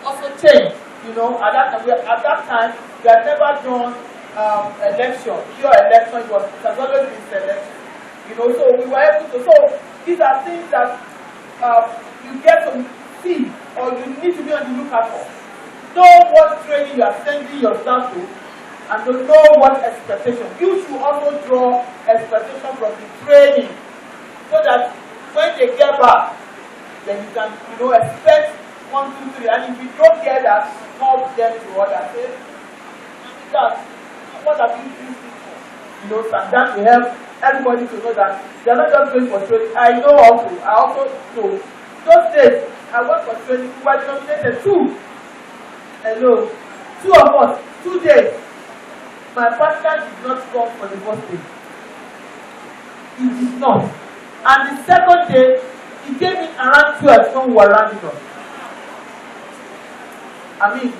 also changed. At that time, we had never done election, pure election, it has always been selection. So we were able to, so these are things that you get to see or you need to be on the lookout for. Know what training you are sending your staff to and to know what expectation. You should also draw expectation from the training so that when they get back, then you can expect 1, 2, 3. And if you don't get that, help them to others. Say, that what have you used it for? And that will help everybody to know that they are not just going for training. I also know. Those days, I went for training, we were denominated 2. Hello. 2 of us, 2 days. My partner did not come for the first day. he did not. And the second day, he came in around 12, no one around us. I mean,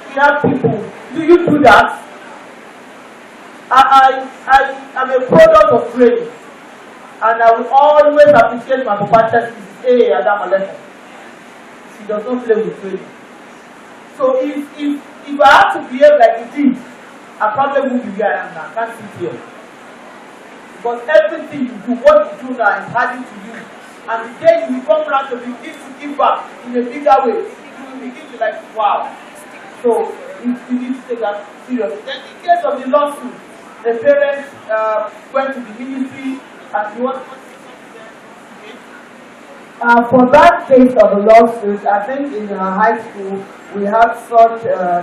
we have people. Do you do that? I am a product of training, and I will always appreciate my Papa Hey, Adam Aleka. She does not play with training. So if I have to behave like it is, I probably won't be where I am now. I can't sit here. Because everything you do, what you do now is adding to you. And the day you come around to begin to give back in a bigger way, you will begin to like, wow. So you need to take that seriously. Then in case of the lawsuit, the parents went to the ministry and you want to for that case of a lawsuit, I think in high school we had such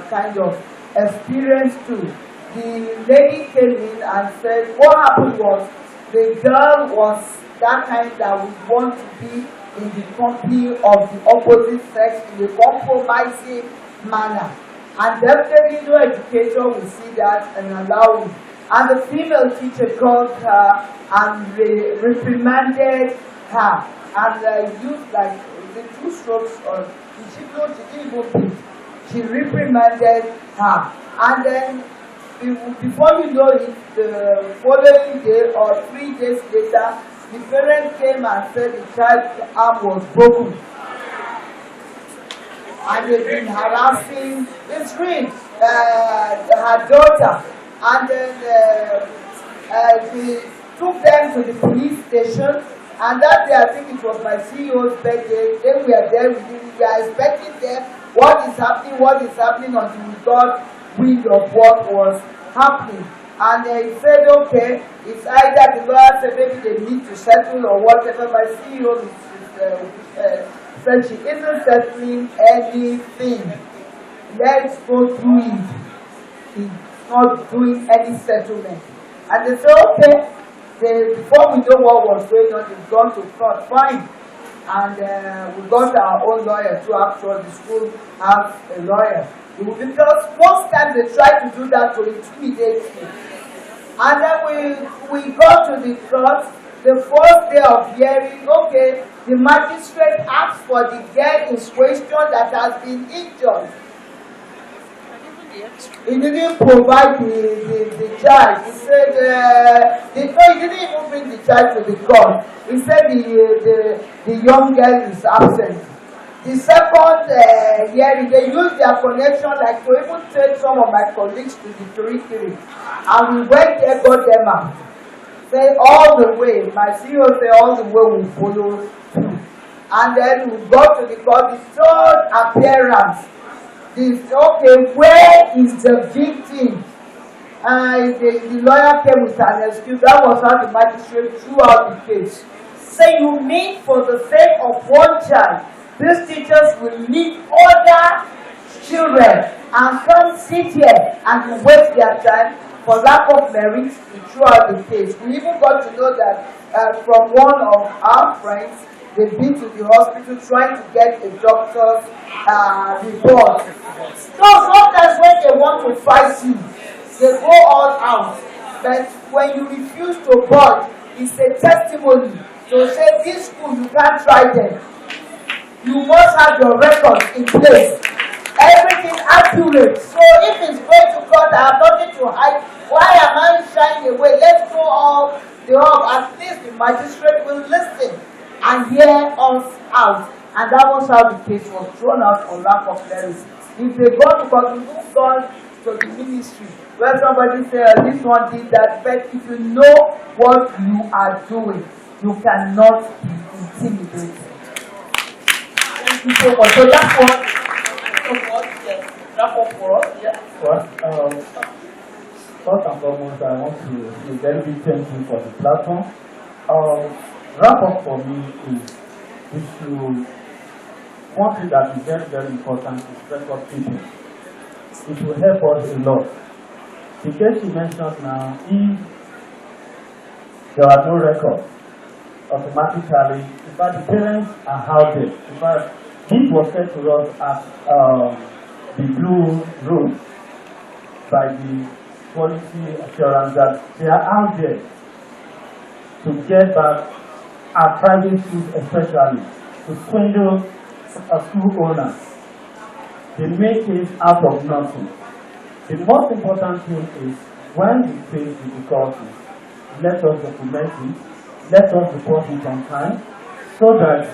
kind of experience too. The lady came in and said what happened was the girl was that kind that would want to be in the company of the opposite sex in a compromising manner. And definitely no educator will see that and allow it. And the female teacher called her and reprimanded her and used like the 2 strokes or she didn't even beat. She reprimanded her. And then before you know it, the following day or 3 days later, the parent came and said the child's arm was broken. And they've been harassing her daughter. And then they took them to the police station. And that day, I think it was my CEO's birthday. Then we are there, we are expecting them. What is happening until we got wind of what was happening. And he said, okay, it's either the lawyer said maybe they need to settle or whatever. My CEO said she isn't settling anything. Let's go through it. She's not doing any settlement. And they said, okay. Before we know what was going on, they've gone to court. Fine. And we got our own lawyer to actually the school has a lawyer. Because most times they try to do that to intimidate you. And then we got to the court, the first day of hearing, okay, the magistrate asked for the girl in question that has been injured. He didn't provide the child. He said, he didn't even bring the child to the court. He said the young girl is absent. The second hearing, they used their connection like to even take some of my colleagues to the territory. And we went there, got them out. Say all the way, my CEO said all the way we follow through. And then we got to the court, the third appearance. Okay, where is the victim? The lawyer came with an excuse. That was how the magistrate threw out the case. Say you mean for the sake of one child, these teachers will leave other children and come sit here and waste their time for lack of merit to throw out the case. We even got to know that from one of our friends, they've been to the hospital trying to get a doctor's report. So sometimes when they want to fight you, they go all out. But when you refuse to budge, it's a testimony to say this school, you can't try them. You must have your records in place. Everything accurate. So if it's going to court, I have nothing to hide. Why am I shying away? Let's go all the hog. At least the magistrate will listen and hear us out. And that was how the case was thrown out for lack of clarity. If they go to court, we move on to the ministry where somebody says this one did that. But if you know what you are doing, you cannot be intimidated. Thank you so much. So that's what. Wrap up for us. Yeah. Well, first and foremost, I want to say very big thank you for the platform. Wrap up for me is one thing that is very, very important is record keeping. It will help us a lot. The case you mentioned now, if there are no records, automatically, in fact, the parents are out there. In fact, this was said to us at the Blue Room by the policy assurance that they are out there. to get back at private schools especially, to swindle school owners. They make it out of nothing. The most important thing is when we face difficulties, let us document it, let us report it on time, so that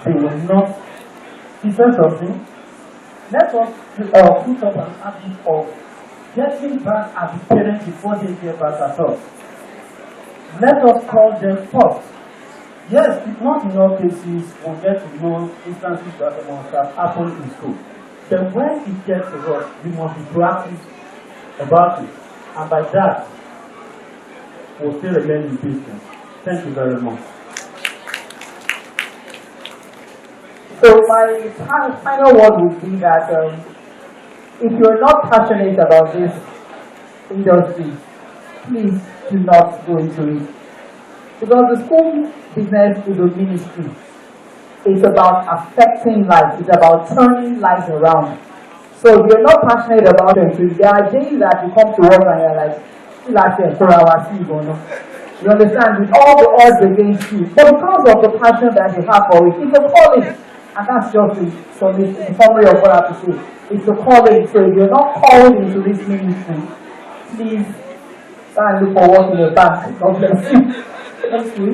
they will not. He said something. Let us put up an habit of getting back at the parents before they get back at us. Let us call them first. Yes, not in all cases we'll get to know instances that must have happened in school. But when it gets to us, we must be proactive about it. And by that, we'll still remain in business. Thank you very much. So my final word would be that if you're not passionate about this industry, please do not go into it. Because the school business is a ministry. It's about affecting life. It's about turning lives around. So if you're not passionate about it, there are days that you come to work and you're like, you understand? With all the odds against you. But because of the passion that you have for it, it's a calling. And that's just the summary of what I have to say. It's a calling. So if you're not called into this ministry, please try and look for work in the bank. God bless you. Thank you.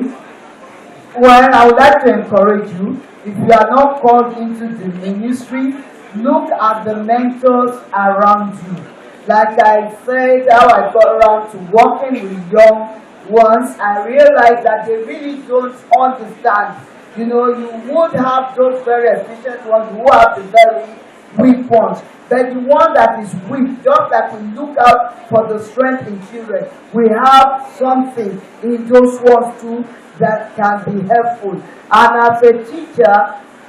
Well, I would like to encourage you, if you are not called into the ministry, look at the mentors around you. Like I said, how I got around to working with young ones, I realized that they really don't understand. You know, you would have those very efficient ones who have the very weak ones. But the one that is weak, just like we look out for the strength in children, we have something in those ones too that can be helpful. And as a teacher,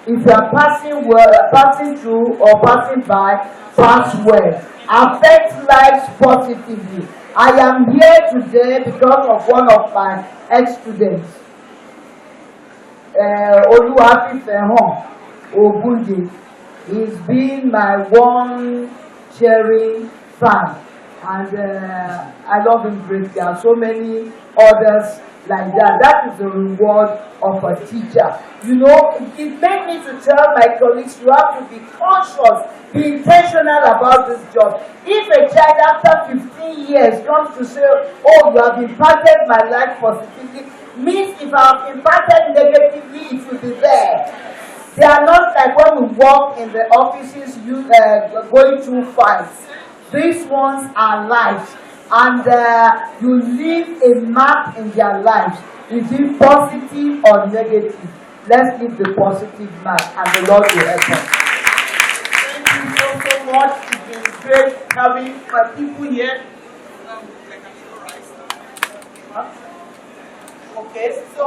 if you are passing through or passing by, pass well. Affect lives positively. I am here today because of one of my ex-students. Oluwafifehàn Ogunde. He's been my one cheering fan, and I love him greatly. There are so many others like that. That is the reward of a teacher. You know, it made me to tell my colleagues, you have to be conscious, be intentional about this job. If a child after 15 years comes to say, oh, you have impacted my life positively, means if I have impacted negatively, it will be there. They are not like when we walk in the offices, going through fights. These ones are lives, and you leave a mark in their lives. Is it positive or negative? Let's leave the positive mark, and the Lord will help us. Thank you so much. It's been great having my people here. Okay, so